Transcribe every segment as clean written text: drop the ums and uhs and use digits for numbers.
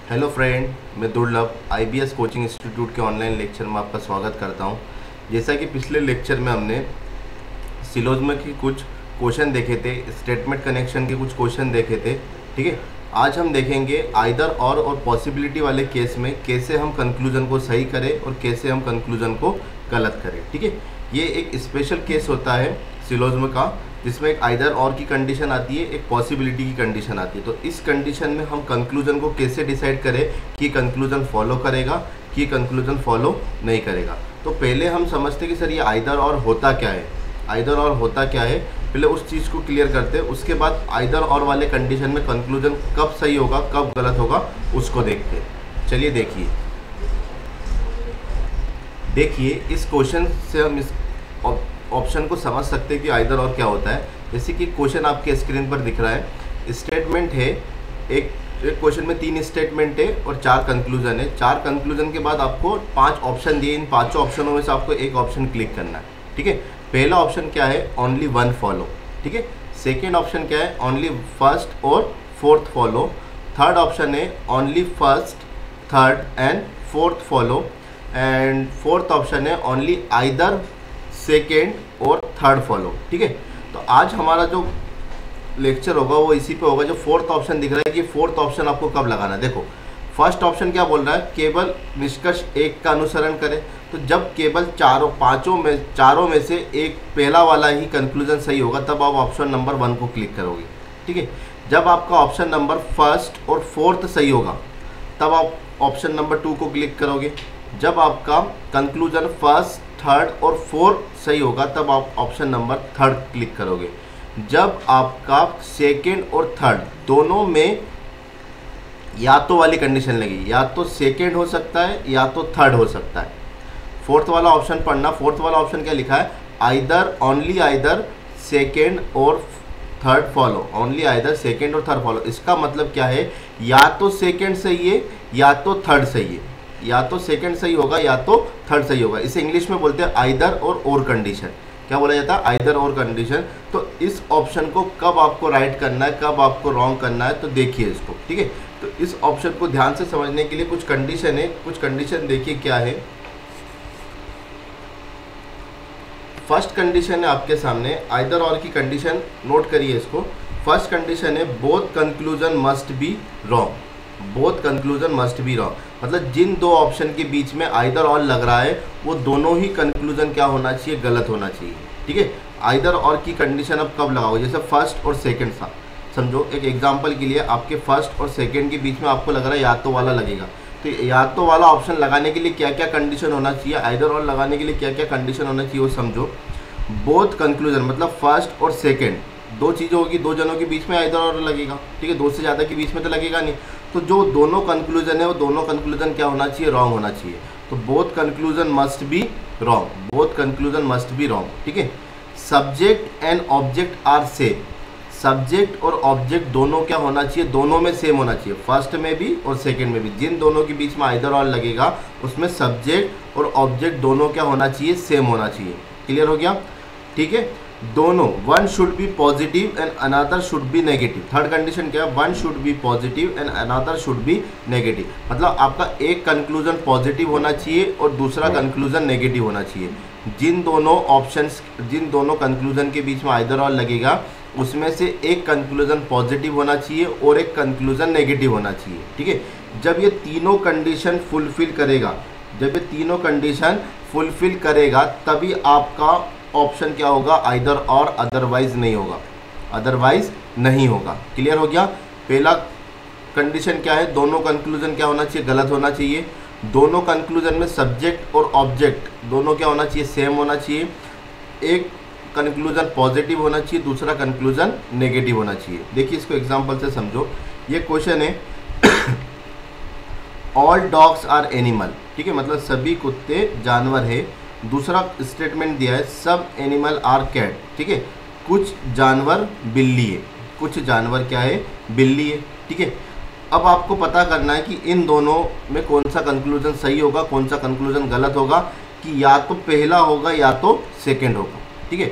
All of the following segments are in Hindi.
हेलो फ्रेंड, मैं दुर्लभ आईबीएस कोचिंग इंस्टीट्यूट के ऑनलाइन लेक्चर में आपका स्वागत करता हूं। जैसा कि पिछले लेक्चर में हमने सिलोजिज्म के कुछ क्वेश्चन देखे थे, स्टेटमेंट कनेक्शन के कुछ क्वेश्चन देखे थे, ठीक है। आज हम देखेंगे आइदर और पॉसिबिलिटी वाले केस में कैसे हम कंक्लूजन को सही करें और कैसे हम कंक्लूजन को गलत करें, ठीक है। ये एक स्पेशल केस होता है सिलोजिज्म का, जिसमें एक आइदर और की कंडीशन आती है, एक पॉसिबिलिटी की कंडीशन आती है। तो इस कंडीशन में हम कंक्लूजन को कैसे डिसाइड करें कि कंक्लूजन फॉलो करेगा कि कंक्लूजन फॉलो नहीं करेगा। तो पहले हम समझते हैं कि सर ये आइदर और होता क्या है, आइदर और होता क्या है, पहले उस चीज़ को क्लियर करते हैं। उसके बाद आइदर और वाले कंडीशन में कंक्लूजन कब सही होगा कब गलत होगा उसको देखते हैं। चलिए देखिए इस क्वेश्चन से हम इस ऑप्शन को समझ सकते हैं कि आइदर और क्या होता है। जैसे कि क्वेश्चन आपके स्क्रीन पर दिख रहा है, स्टेटमेंट है, एक क्वेश्चन में 3 स्टेटमेंट है और 4 कंक्लूजन है। 4 कंक्लूजन के बाद आपको 5 ऑप्शन दिए, इन 5 ऑप्शनों में से आपको एक ऑप्शन क्लिक करना है, ठीक है। पहला ऑप्शन क्या है, ओनली 1 फॉलो, ठीक है। सेकेंड ऑप्शन क्या है, ओनली फर्स्ट और फोर्थ फॉलो। थर्ड ऑप्शन है only first, third and fourth follow. And fourth option है ओनली आइदर सेकेंड और थर्ड फॉलो, ठीक है। तो आज हमारा जो लेक्चर होगा वो इसी पे होगा। जो फोर्थ ऑप्शन दिख रहा है कि फोर्थ ऑप्शन आपको कब लगाना है। देखो फर्स्ट ऑप्शन क्या बोल रहा है, केवल निष्कर्ष एक का अनुसरण करें। तो जब केवल चारों में से एक पहला वाला ही कंक्लूजन सही होगा तब आप ऑप्शन नंबर 1 को क्लिक करोगे, ठीक है। जब आपका ऑप्शन नंबर फर्स्ट और फोर्थ सही होगा तब आप ऑप्शन नंबर 2 को क्लिक करोगे। जब आपका कंक्लूजन फर्स्ट, थर्ड और फोर्थ सही होगा तब आप ऑप्शन नंबर 3 क्लिक करोगे। जब आपका सेकेंड और थर्ड दोनों में या तो वाली कंडीशन लगी, या तो सेकेंड हो सकता है या तो थर्ड हो सकता है। फोर्थ वाला ऑप्शन पढ़ना। फोर्थ वाला ऑप्शन क्या लिखा है, आइदर, ओनली आइदर सेकेंड और third follow, only either second और थर्ड फॉलो। इसका मतलब क्या है, या तो सेकेंड सही है या तो थर्ड सही है, या तो सेकंड सही होगा या तो थर्ड सही होगा। इसे इंग्लिश में बोलते हैं आइदर और कंडीशन। क्या बोला जाता है, आइदर और कंडीशन। तो इस ऑप्शन को कब आपको राइट करना है, कब आपको रॉन्ग करना है, तो देखिए इसको, ठीक है। तो इस ऑप्शन को ध्यान से समझने के लिए कुछ कंडीशन है, कुछ कंडीशन देखिए क्या है। फर्स्ट कंडीशन है आपके सामने, आइदर और की कंडीशन, नोट करिए इसको। फर्स्ट कंडीशन है both conclusion must be wrong, both conclusion must be wrong. मतलब जिन दो ऑप्शन के बीच में आइदर और लग रहा है वो दोनों ही कंक्लूजन क्या होना चाहिए, गलत होना चाहिए, ठीक है। आइदर और की कंडीशन अब कब लगाओगे, जैसे फर्स्ट और सेकंड था, समझो एक एग्जांपल के लिए आपके फर्स्ट और सेकंड के बीच में आपको लग रहा है या तो वाला लगेगा। तो या तो वाला ऑप्शन लगाने के लिए क्या क्या कंडीशन होना चाहिए, आइदर और लगाने के लिए क्या क्या कंडीशन होना चाहिए वो समझो। बोथ कंक्लूजन मतलब फर्स्ट और सेकेंड दो चीज़ें होगी, दो जनों के बीच में आइदर और लगेगा, ठीक है। दो से ज़्यादा के बीच में तो लगेगा नहीं। तो जो दोनों कंक्लूजन है वो दोनों कंक्लूजन क्या होना चाहिए, रॉन्ग होना चाहिए। तो both conclusion must be wrong, both conclusion must be wrong, ठीक है। Subject and object are same, subject और ऑब्जेक्ट दोनों क्या होना चाहिए, दोनों में सेम होना चाहिए, फर्स्ट में भी और सेकंड में भी। जिन दोनों के बीच में आइदर और लगेगा उसमें सब्जेक्ट और ऑब्जेक्ट दोनों क्या होना चाहिए, सेम होना चाहिए। क्लियर हो गया, ठीक है। दोनों, one should be positive and another should be negative. Third condition क्या है, one should be positive and another should be negative. मतलब आपका एक कंक्लूजन पॉजिटिव होना चाहिए और दूसरा कंक्लूजन नेगेटिव होना चाहिए। जिन दोनों कंक्लूजन के बीच में आइदर और लगेगा उसमें से एक कंक्लूजन पॉजिटिव होना चाहिए और एक कंक्लूजन नेगेटिव होना चाहिए, ठीक है। जब ये तीनों कंडीशन फुलफिल करेगा, जब ये तीनों कंडीशन फुलफिल करेगा तभी आपका ऑप्शन क्या होगा, आइदर और, अदरवाइज नहीं होगा, अदरवाइज नहीं होगा। क्लियर हो गया। पहला कंडीशन क्या है, दोनों कंक्लूजन क्या होना चाहिए, गलत होना चाहिए। दोनों कंक्लूजन में सब्जेक्ट और ऑब्जेक्ट दोनों क्या होना चाहिए, सेम होना चाहिए। एक कंक्लूजन पॉजिटिव होना चाहिए, दूसरा कंक्लूजन नेगेटिव होना चाहिए। देखिए इसको एग्जांपल से समझो। ये क्वेश्चन है ऑल डॉग्स आर एनिमल, ठीक है, मतलब सभी कुत्ते जानवर है। दूसरा स्टेटमेंट दिया है सब एनिमल आर कैट, ठीक है, कुछ जानवर बिल्ली है, कुछ जानवर क्या है, बिल्ली है, ठीक है। अब आपको पता करना है कि इन दोनों में कौन सा कंक्लूजन सही होगा, कौन सा कंक्लूजन गलत होगा, कि या तो पहला होगा या तो सेकंड होगा, ठीक है।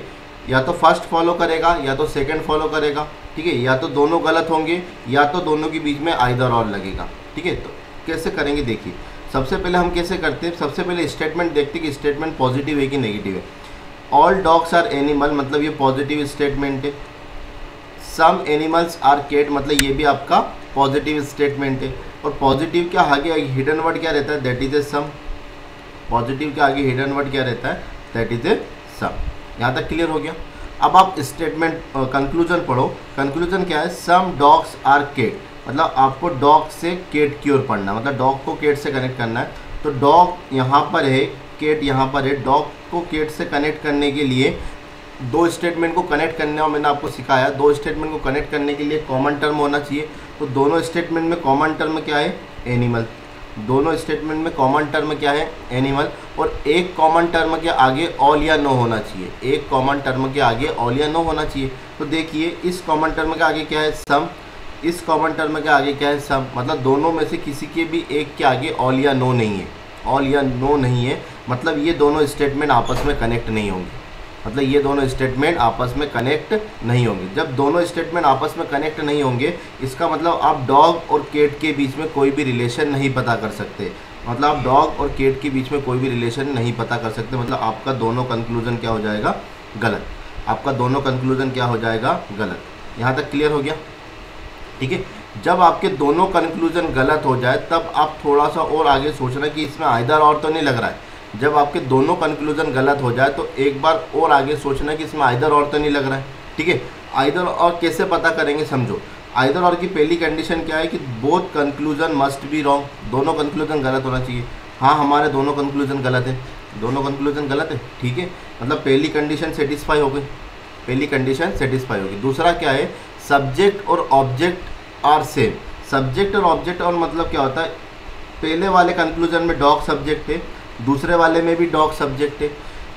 या तो फर्स्ट फॉलो करेगा या तो सेकंड फॉलो करेगा, ठीक है। या तो दोनों गलत होंगे या तो दोनों के बीच में आइदर और लगेगा, ठीक है। तो कैसे करेंगे देखिए। सबसे पहले हम कैसे करते हैं, सबसे पहले स्टेटमेंट देखते हैं कि स्टेटमेंट पॉजिटिव है कि नेगेटिव है। ऑल डॉग्स आर एनिमल, मतलब ये पॉजिटिव स्टेटमेंट है। सम एनिमल्स आर कैट, मतलब ये भी आपका पॉजिटिव स्टेटमेंट है। और पॉजिटिव क्या आगे हिडन वर्ड क्या रहता है, that is a some. Positive के आगे हिडन वर्ड क्या रहता है, दैट इज ए सम। यहाँ तक क्लियर हो गया। अब आप स्टेटमेंट कंक्लूजन पढ़ो। कंक्लूजन क्या है, सम डॉग्स आर कैट, मतलब आपको डॉग से केट की ओर पढ़ना, मतलब डॉग को केट से कनेक्ट करना है। तो डॉग यहाँ पर है, केट यहाँ पर है। डॉग को केट से कनेक्ट करने के लिए दो स्टेटमेंट को कनेक्ट करने, और मैंने आपको सिखाया दो स्टेटमेंट को कनेक्ट करने के लिए कॉमन टर्म होना चाहिए। तो दोनों स्टेटमेंट में कॉमन टर्म क्या है, एनिमल। दोनों स्टेटमेंट में कॉमन टर्म क्या है, एनिमल। और एक कॉमन टर्म के आगे ऑल या नो होना चाहिए, एक कॉमन टर्म के आगे ऑल या नो होना चाहिए। तो देखिए इस कॉमन टर्म के आगे क्या है, सम। इस कॉमन टर्म के आगे क्या है, सम। मतलब दोनों में से किसी के भी एक के आगे ऑल या नो नहीं है, ऑल या नो नहीं है। मतलब ये दोनों स्टेटमेंट आपस में कनेक्ट नहीं होंगे, मतलब ये दोनों स्टेटमेंट आपस में कनेक्ट नहीं होंगे। जब दोनों स्टेटमेंट आपस में कनेक्ट नहीं होंगे, इसका मतलब आप डॉग और कैट के बीच में कोई भी रिलेशन नहीं पता कर सकते। मतलब आप डॉग और कैट के बीच में कोई भी रिलेशन नहीं पता कर सकते, मतलब आपका दोनों कंक्लूजन क्या हो जाएगा, गलत। आपका दोनों कंक्लूजन क्या हो जाएगा, गलत। यहाँ तक क्लियर हो गया, ठीक है। जब आपके दोनों कंक्लूजन गलत हो जाए तब आप थोड़ा सा और आगे सोचना कि इसमें आइदर और तो नहीं लग रहा है। जब आपके दोनों कंक्लूजन गलत हो जाए तो एक बार और आगे सोचना कि इसमें आइदर और तो नहीं लग रहा है, ठीक है। आइदर और कैसे पता करेंगे, समझो। आइदर और की पहली कंडीशन क्या है कि both conclusion must be wrong, दोनों कंक्लूजन गलत होना चाहिए। हाँ, हमारे दोनों कंक्लूजन गलत है, दोनों कंक्लूजन गलत है, ठीक है। मतलब पहली कंडीशन सेटिस्फाई हो गई, पहली कंडीशन सेटिस्फाई होगी। दूसरा क्या है, सब्जेक्ट और ऑब्जेक्ट आर सेम। सब्जेक्ट और ऑब्जेक्ट, और मतलब क्या होता है, पहले वाले कंक्लूजन में डॉग सब्जेक्ट है, दूसरे वाले में भी डॉग सब्जेक्ट है,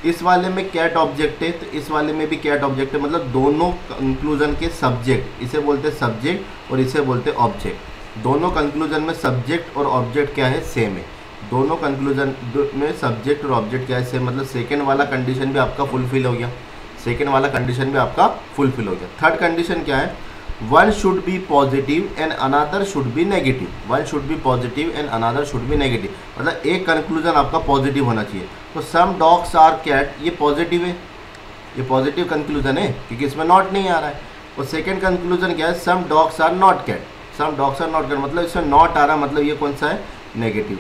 इस वाले में कैट ऑब्जेक्ट है, तो इस वाले में भी कैट ऑब्जेक्ट है। मतलब दोनों कंक्लूजन के सब्जेक्ट, इसे बोलते हैं सब्जेक्ट और इसे बोलते हैं ऑब्जेक्ट। दोनों कंक्लूजन में सब्जेक्ट और ऑब्जेक्ट क्या है, सेम है। दोनों कंक्लूजन में सब्जेक्ट और ऑब्जेक्ट क्या है, सेम। मतलब सेकेंड वाला कंडीशन भी आपका फुलफिल हो गया, सेकेंड वाला कंडीशन भी आपका फुलफिल हो गया। थर्ड कंडीशन क्या है, one should be positive and another should be negative. One should be positive and another should be negative, मतलब एक कंक्लूजन आपका पॉजिटिव होना चाहिए। तो सम डॉग्स आर कैट, ये पॉजिटिव है, ये पॉजिटिव कंक्लूजन है क्योंकि इसमें नॉट नहीं आ रहा है। और सेकंड कंक्लूजन क्या है, some dogs are not cat. Some dogs are not cat, मतलब इसमें नॉट आ रहा, मतलब ये कौन सा है, नेगेटिव,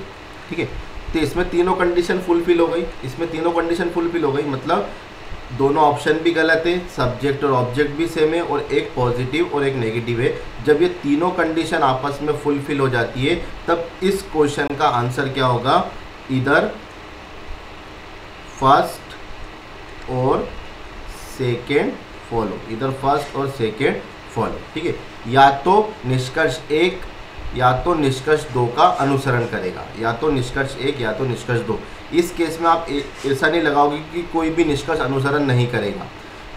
ठीक है। तो इसमें तीनों कंडीशन फुलफिल हो गई, इसमें तीनों कंडीशन फुलफिल हो गई। मतलब दोनों ऑप्शन भी गलत है, सब्जेक्ट और ऑब्जेक्ट भी सेम है, और एक पॉजिटिव और एक नेगेटिव है। जब ये तीनों कंडीशन आपस में फुलफिल हो जाती है तब इस क्वेश्चन का आंसर क्या होगा, इधर फर्स्ट और सेकेंड फॉलो, इधर फर्स्ट और सेकेंड फॉलो, ठीक है। या तो निष्कर्ष एक या तो निष्कर्ष दो का अनुसरण करेगा, या तो निष्कर्ष एक या तो निष्कर्ष दो। इस केस में आप ऐसा नहीं लगाओगे कि कोई भी निष्कर्ष अनुसरण नहीं करेगा।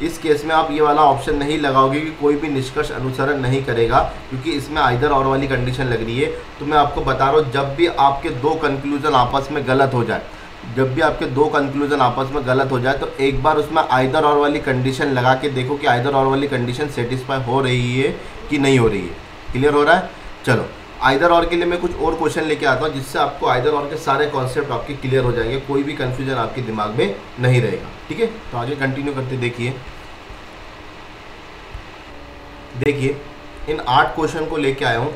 इस केस में आप ये वाला ऑप्शन नहीं लगाओगे कि कोई भी निष्कर्ष अनुसरण नहीं करेगा, क्योंकि इसमें आइदर और वाली कंडीशन लग रही है। तो मैं आपको बता रहा हूँ, जब भी आपके दो कंक्लूजन आपस में गलत हो जाए, जब भी आपके दो कंक्लूजन आपस में गलत हो जाए तो एक बार उसमें आइदर और वाली कंडीशन लगा के देखो कि आइदर और वाली कंडीशन सेटिस्फाई हो रही है कि नहीं हो रही है। क्लियर हो रहा है? चलो, आइदर और के लिए मैं कुछ और क्वेश्चन लेके आता हूँ जिससे आपको आइदर और के सारे कॉन्सेप्ट आपके क्लियर हो जाएंगे, कोई भी कंफ्यूजन आपके दिमाग में नहीं रहेगा, ठीक है। तो आगे कंटिन्यू करते देखिए। देखिए, इन 8 क्वेश्चन को लेके आया हूँ,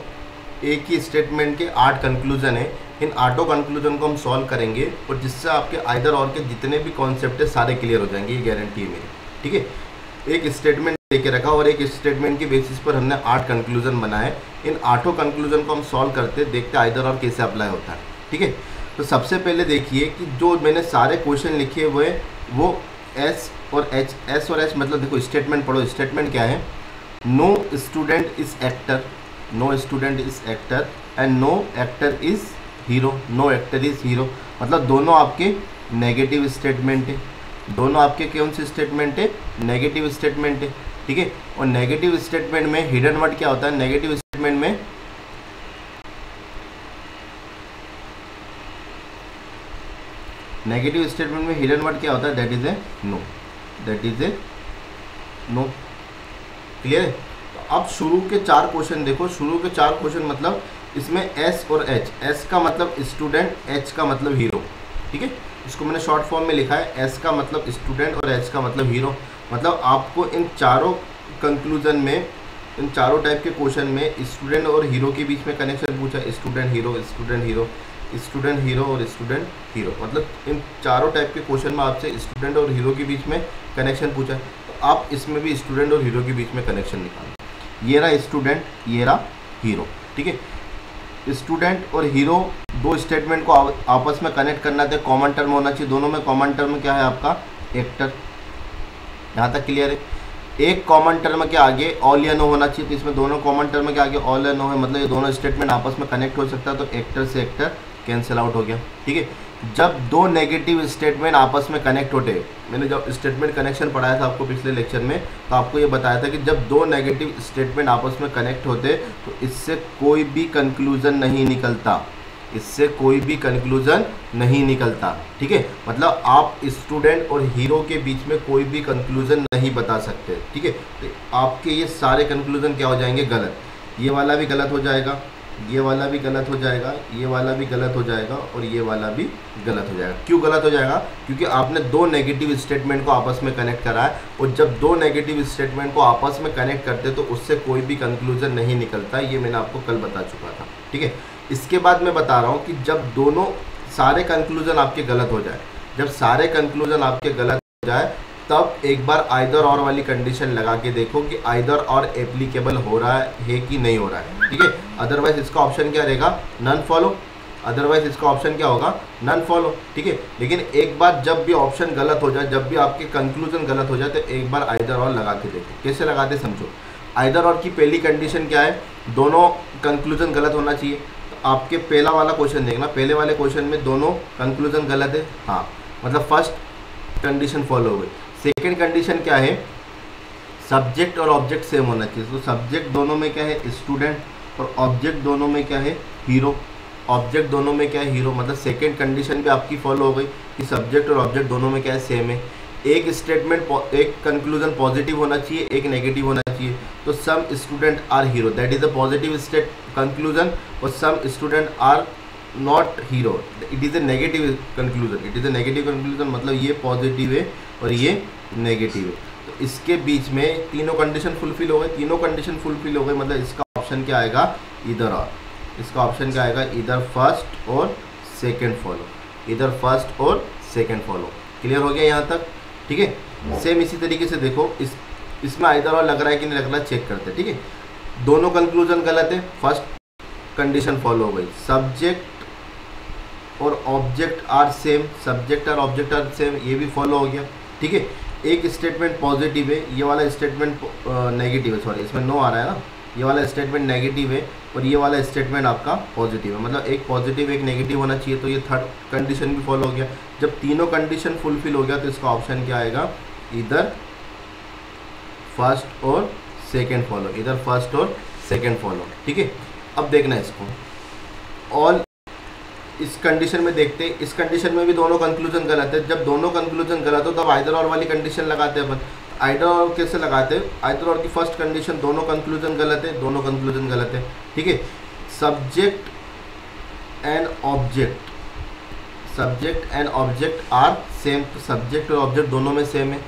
एक ही स्टेटमेंट के 8 कंक्लूजन है। इन 8 कंक्लूजन को हम सॉल्व करेंगे और जिससे आपके आइदर और के जितने भी कॉन्सेप्ट है सारे क्लियर हो जाएंगे, ये गारंटी है मेरी, ठीक है। एक स्टेटमेंट लेके रखा और एक स्टेटमेंट के बेसिस पर हमने 8 कंक्लूजन बनाए। इन 8 कंक्लूजन को हम सॉल्व करते देखते आइदर और कैसे अप्लाई होता है, ठीक है। तो सबसे पहले देखिए कि जो मैंने सारे क्वेश्चन लिखे हुए वो एस और एच मतलब देखो स्टेटमेंट पढ़ो। स्टेटमेंट क्या है, no student is actor, no student is actor and no actor is hero, no actor is hero. मतलब दोनों आपके नेगेटिव स्टेटमेंट है, दोनों आपके कौन से स्टेटमेंट है, नेगेटिव स्टेटमेंट है, ठीक है। और नेगेटिव स्टेटमेंट में हिडन वर्ड क्या होता है, नेगेटिव स्टेटमेंट में हिडन वर्ड क्या होता है, that is a no, that is a no. Clear है? तो अब शुरू के 4 क्वेश्चन देखो, शुरू के 4 क्वेश्चन मतलब इसमें एस और एच, एस का मतलब स्टूडेंट, एच का मतलब हीरो, ठीक है। इसको मैंने शॉर्ट फॉर्म में लिखा है, एस का मतलब स्टूडेंट और एच का मतलब हीरो। मतलब आपको इन चारों कंक्लूजन में, इन चारों टाइप के क्वेश्चन में स्टूडेंट और हीरो के बीच में कनेक्शन पूछा, student hero, student hero, student hero और स्टूडेंट हीरो। मतलब इन चारों टाइप के क्वेश्चन में आपसे स्टूडेंट और हीरो के बीच में कनेक्शन पूछा है, तो आप इसमें भी स्टूडेंट और हीरो के बीच में कनेक्शन निकालें। ये रहा स्टूडेंट, ये रहा हीरो, ठीक है। स्टूडेंट और हीरो दो स्टेटमेंट को आपस में कनेक्ट करना था, कॉमन टर्म होना चाहिए। दोनों में कॉमन टर्म क्या है आपका? एक्टर। यहाँ तक क्लियर है? एक कॉमन टर्म के आगे ऑल या नो होना चाहिए, तो इसमें दोनों कॉमन टर्म के आगे ऑल या नो है, मतलब ये दोनों स्टेटमेंट आपस में कनेक्ट हो सकता है, तो एक्टर से एक्टर कैंसिल आउट हो गया, ठीक है। जब दो नेगेटिव स्टेटमेंट आपस में कनेक्ट होते, मैंने जब स्टेटमेंट कनेक्शन पढ़ाया था आपको पिछले लेक्चर में, तो आपको ये बताया था कि जब दो नेगेटिव स्टेटमेंट आपस में कनेक्ट होते तो इससे कोई भी कंक्लूजन नहीं निकलता, इससे कोई भी कंक्लूजन नहीं निकलता, ठीक है। मतलब आप स्टूडेंट और हीरो के बीच में कोई भी कंक्लूजन नहीं बता सकते, ठीक है। तो आपके ये सारे कंक्लूजन क्या हो जाएंगे? गलत। ये वाला भी गलत हो जाएगा, ये वाला भी गलत हो जाएगा, ये वाला भी गलत हो जाएगा और ये वाला भी गलत हो जाएगा। क्यों गलत हो जाएगा? क्योंकि आपने दो नेगेटिव स्टेटमेंट को आपस में कनेक्ट करा है, और जब दो नेगेटिव स्टेटमेंट को आपस में कनेक्ट करते तो उससे कोई भी कंक्लूजन नहीं निकलता। ये मैंने आपको कल बता चुका था, ठीक है। इसके बाद मैं बता रहा हूँ कि जब दोनों सारे कंक्लूजन आपके गलत हो जाए, जब सारे कंक्लूजन आपके गलत हो जाए, तब एक बार आइदर और वाली कंडीशन लगा के देखो कि आइदर और एप्लीकेबल हो रहा है कि नहीं हो रहा है, ठीक है। अदरवाइज इसका ऑप्शन क्या रहेगा? None follow. अदरवाइज इसका ऑप्शन क्या होगा? नन फॉलो, ठीक है। लेकिन एक बार जब भी ऑप्शन गलत हो जाए, जब भी आपके कंक्लूजन गलत हो जाए, तो एक बार आइदर और लगा के देखो। कैसे लगाते समझो। आइदर और की पहली कंडीशन क्या है? दोनों कंक्लूजन गलत होना चाहिए। तो आपके पहला वाला क्वेश्चन देखना, पहले वाले क्वेश्चन में दोनों कंक्लूजन गलत है, हाँ, मतलब फर्स्ट कंडीशन फॉलो हो गई। सेकेंड कंडीशन क्या है? सब्जेक्ट और ऑब्जेक्ट सेम होना चाहिए। तो सब्जेक्ट दोनों में क्या है? स्टूडेंट, और ऑब्जेक्ट दोनों में क्या है? हीरो। ऑब्जेक्ट दोनों में क्या है? हीरो। मतलब सेकेंड कंडीशन भी आपकी फॉलो हो गई कि सब्जेक्ट और ऑब्जेक्ट दोनों में क्या है? सेम है। एक स्टेटमेंट, एक कंक्लूजन पॉजिटिव होना चाहिए, एक नेगेटिव होना चाहिए। तो some student are hero, that is a positive state conclusion, और some student are not hero, it is a negative conclusion. It is a negative conclusion, मतलब ये पॉजिटिव है और ये नेगेटिव है। तो इसके बीच में तीनों कंडीशन फुलफिल हो गए, तीनों कंडीशन फुलफिल हो गए, मतलब इसका ऑप्शन क्या आएगा? इधर और। इसका ऑप्शन क्या आएगा? इधर फर्स्ट और सेकंड फॉलो, इधर फर्स्ट और सेकंड फॉलो। क्लियर हो गया यहाँ तक, ठीक है। सेम इसी तरीके से देखो, इसमें इधर और लग रहा है कि नहीं लग रहा है, चेक करते हैं, ठीक है। दोनों कंक्लूजन गलत है, फर्स्ट कंडीशन फॉलो हो गई। सब्जेक्ट और ऑब्जेक्ट आर सेम, सब्जेक्ट और ऑब्जेक्ट आर सेम, ये भी फॉलो हो गया, ठीक है। एक स्टेटमेंट पॉजिटिव है, ये वाला स्टेटमेंट नेगेटिव है, सॉरी इसमें नो आ रहा है ना, ये वाला स्टेटमेंट नेगेटिव है और ये वाला स्टेटमेंट आपका पॉजिटिव है, मतलब एक पॉजिटिव एक नेगेटिव होना चाहिए। तो ये थर्ड कंडीशन भी फॉलो हो गया। जब तीनों कंडीशन फुलफिल हो गया तो इसका ऑप्शन क्या आएगा? इधर फर्स्ट और सेकेंड फॉलो, इधर फर्स्ट और सेकेंड फॉलो, ठीक है। अब देखना इसको, ऑल इस कंडीशन में देखते, इस कंडीशन में भी दोनों कंक्लूजन गलत है। जब दोनों कंक्लूजन गलत हो तब आइदर और वाली कंडीशन लगाते हैं अपन। आइदर और कैसे लगाते हैं? आइदर और की फर्स्ट कंडीशन, दोनों कंक्लूजन गलत है, दोनों कंक्लूजन गलत है, ठीक है। Subject and object, subject and object are same, तो सब्जेक्ट और ऑब्जेक्ट दोनों में सेम है।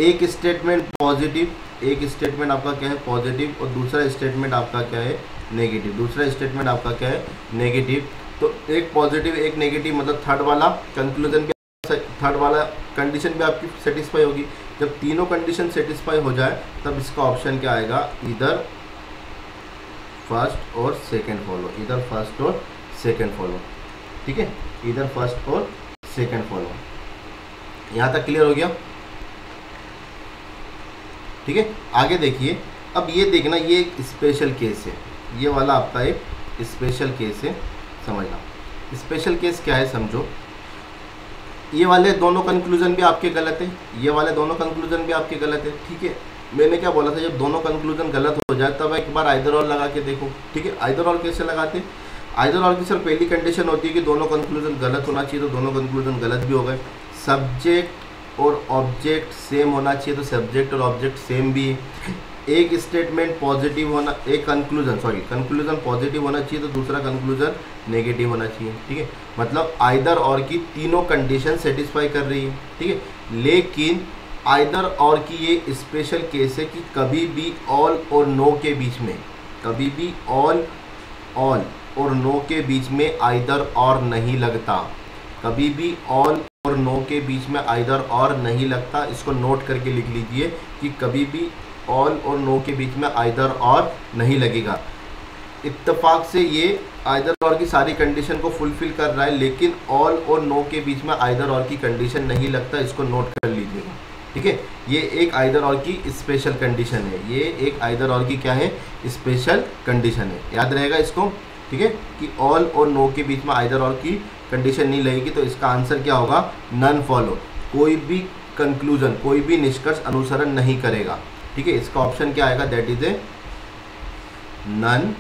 एक स्टेटमेंट पॉजिटिव, एक स्टेटमेंट आपका क्या है? पॉजिटिव, और दूसरा स्टेटमेंट आपका क्या है? नेगेटिव। दूसरा स्टेटमेंट आपका क्या है? नेगेटिव। तो एक पॉजिटिव एक नेगेटिव, मतलब थर्ड वाला कंक्लूजन भी, थर्ड वाला कंडीशन भी आपकी सेटिस्फाई होगी। जब तीनों कंडीशन सेटिस्फाई हो जाए तब इसका ऑप्शन क्या आएगा? इधर फर्स्ट और सेकंड फॉलो, इधर फर्स्ट और सेकंड फॉलो, ठीक है। इधर फर्स्ट और सेकंड फॉलो। यहाँ तक क्लियर हो गया, ठीक है। आगे देखिए, अब ये देखना, ये एक स्पेशल केस है, ये वाला आपका एक स्पेशल केस है, समझना। स्पेशल केस क्या है समझो। ये वाले दोनों कंक्लूजन भी आपके गलत है, ये वाले दोनों कंक्लूजन भी आपके गलत है, ठीक है। मैंने क्या बोला था? जब दोनों कंक्लूजन गलत हो जाए तब एक बार आइदर और लगा के देखो, ठीक है। आइदर और कैसे लगाते? आइदर और की सर पहली कंडीशन होती है कि दोनों कंक्लूजन गलत होना चाहिए, तो दोनों कंक्लूजन गलत भी हो गए। सब्जेक्ट और ऑब्जेक्ट सेम होना चाहिए, तो सब्जेक्ट और ऑब्जेक्ट सेम भी है। एक स्टेटमेंट पॉजिटिव होना, एक कंक्लूजन पॉजिटिव होना चाहिए तो दूसरा कंक्लूजन नेगेटिव होना चाहिए। ठीक है, मतलब आइदर और की तीनों कंडीशन सेटिस्फाई कर रही है। ठीक है, लेकिन आइदर और की ये स्पेशल केस है कि कभी भी ऑल और नो के बीच में, कभी भी ऑल और नो के बीच में आइदर और नहीं लगता, कभी भी ऑल और नो के बीच में आइदर और नहीं लगता। इसको नोट करके लिख लीजिए कि कभी भी ऑल और नो के बीच में आइदर और नहीं लगेगा। इत्तेफाक से ये आइदर और की सारी कंडीशन को फुलफिल कर रहा है, लेकिन ऑल और नो के बीच में आइदर और की कंडीशन नहीं लगता। इसको नोट कर लीजिएगा। ठीक है, ये एक आइदर और की स्पेशल कंडीशन है, ये एक आइदर और की क्या है, स्पेशल कंडीशन है। याद रहेगा इसको। ठीक है, कि ऑल और नो के बीच में आइदर और की कंडीशन नहीं लगेगी, तो इसका आंसर क्या होगा, नन फॉलो। कोई भी कंक्लूजन, कोई भी निष्कर्ष अनुसरण नहीं करेगा। ठीक है, इसका ऑप्शन क्या आएगा, that is a none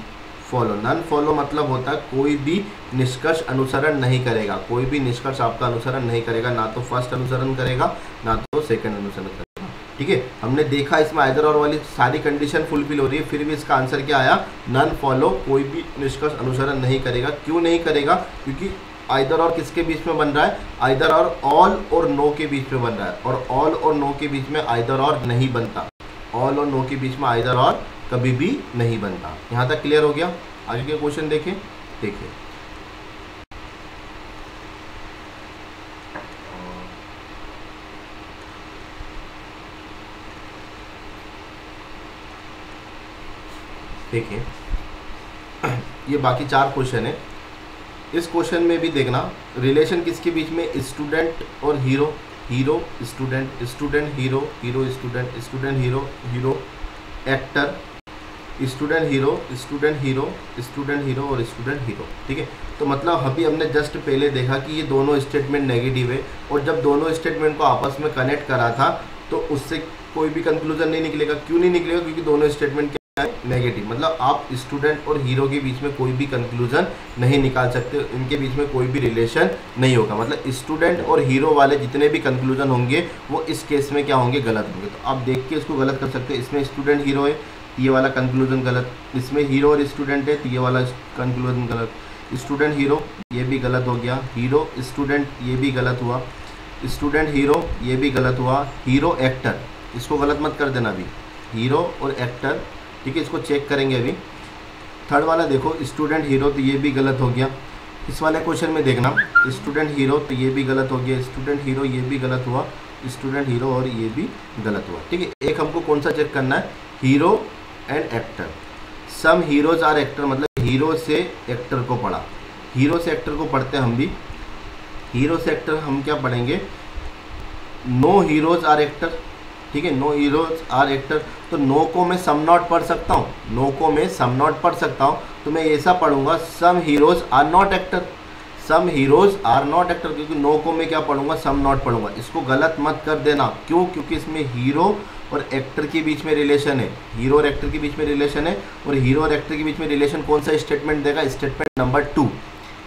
follow. None follow मतलब होता है कोई भी निष्कर्ष अनुसरण नहीं करेगा, कोई भी निष्कर्ष आपका अनुसरण नहीं करेगा, ना तो फर्स्ट अनुसरण करेगा ना तो सेकंड अनुसरण करेगा। ठीक है, हमने देखा इसमें आइदर और वाली सारी कंडीशन फुलफिल हो रही है, फिर भी इसका आंसर क्या आया, नन फॉलो, कोई भी निष्कर्ष अनुसरण नहीं करेगा। क्यों नहीं करेगा, क्योंकि आइदर और किसके बीच में बन रहा है, आइदर और ऑल और नो के बीच में बन रहा है, और ऑल और नो के बीच में आइदर और नहीं बनता, ऑल और नो के बीच में आइदर और कभी भी नहीं बनता। यहाँ तक क्लियर हो गया। आगे के क्वेश्चन देखें। देखिए, देखिए ये बाकी 4 क्वेश्चन है। इस क्वेश्चन में भी देखना रिलेशन किसके बीच में, स्टूडेंट और hero, hero student, student hero, hero student, student hero, hero actor, student hero, student hero, student hero और स्टूडेंट हीरो। ठीक है, तो मतलब अभी हमने जस्ट पहले देखा कि ये दोनों स्टेटमेंट नेगेटिव है, और जब दोनों स्टेटमेंट को आपस में कनेक्ट करा था तो उससे कोई भी कंक्लूजन नहीं निकलेगा। क्यों नहीं निकलेगा, क्योंकि दोनों स्टेटमेंट क्या है, नेगेटिव। मतलब आप स्टूडेंट और हीरो के बीच में कोई भी कंक्लूजन नहीं निकाल सकते, इनके बीच में कोई भी रिलेशन नहीं होगा। मतलब स्टूडेंट और हीरो वाले जितने भी कंक्लूजन होंगे वो इस केस में क्या होंगे, गलत होंगे। तो आप देख के इसको गलत कर सकते हैं। इसमें स्टूडेंट हीरो है, ये वाला कंक्लूजन गलत। इसमें हीरो और स्टूडेंट है, तो ये वाला कंक्लूजन गलत। स्टूडेंट हीरो, ये भी गलत हो गया। हीरो स्टूडेंट, ये भी गलत हुआ। स्टूडेंट हीरो, ये भी गलत हुआ। हीरो एक्टर, इसको गलत मत कर देना अभी, हीरो और एक्टर। ठीक है, इसको चेक करेंगे अभी। थर्ड वाला देखो, स्टूडेंट हीरो, तो ये भी गलत हो गया। इस वाले क्वेश्चन में देखना, स्टूडेंट हीरो, तो ये भी गलत हो गया। स्टूडेंट हीरो, ये भी गलत हुआ। स्टूडेंट हीरो और ये भी गलत हुआ। ठीक है, एक हमको कौन सा चेक करना है, hero and actor. Some heroes are actor, मतलब हीरो से एक्टर को पढ़ा, हीरो से एक्टर को पढ़ते हैं हम भी। हीरो से एक्टर हम क्या पढ़ेंगे, नो हीरोज आर एक्टर। ठीक है, नो हीरोज आर एक्टर, तो नो को मैं सम नॉट पढ़ सकता हूँ, नो को मैं सम नॉट पढ़ सकता हूँ। तो मैं ऐसा पढ़ूंगा, some heroes are not actor, some heroes are not actor, क्योंकि नो को मैं क्या पढ़ूंगा, सम नॉट पढ़ूंगा। इसको गलत मत कर देना। क्यों, क्योंकि इसमें हीरो और एक्टर के बीच में रिलेशन है, हीरो और एक्टर के बीच में रिलेशन है। और हीरो और एक्टर के बीच में रिलेशन कौन सा स्टेटमेंट देगा, स्टेटमेंट नंबर 2,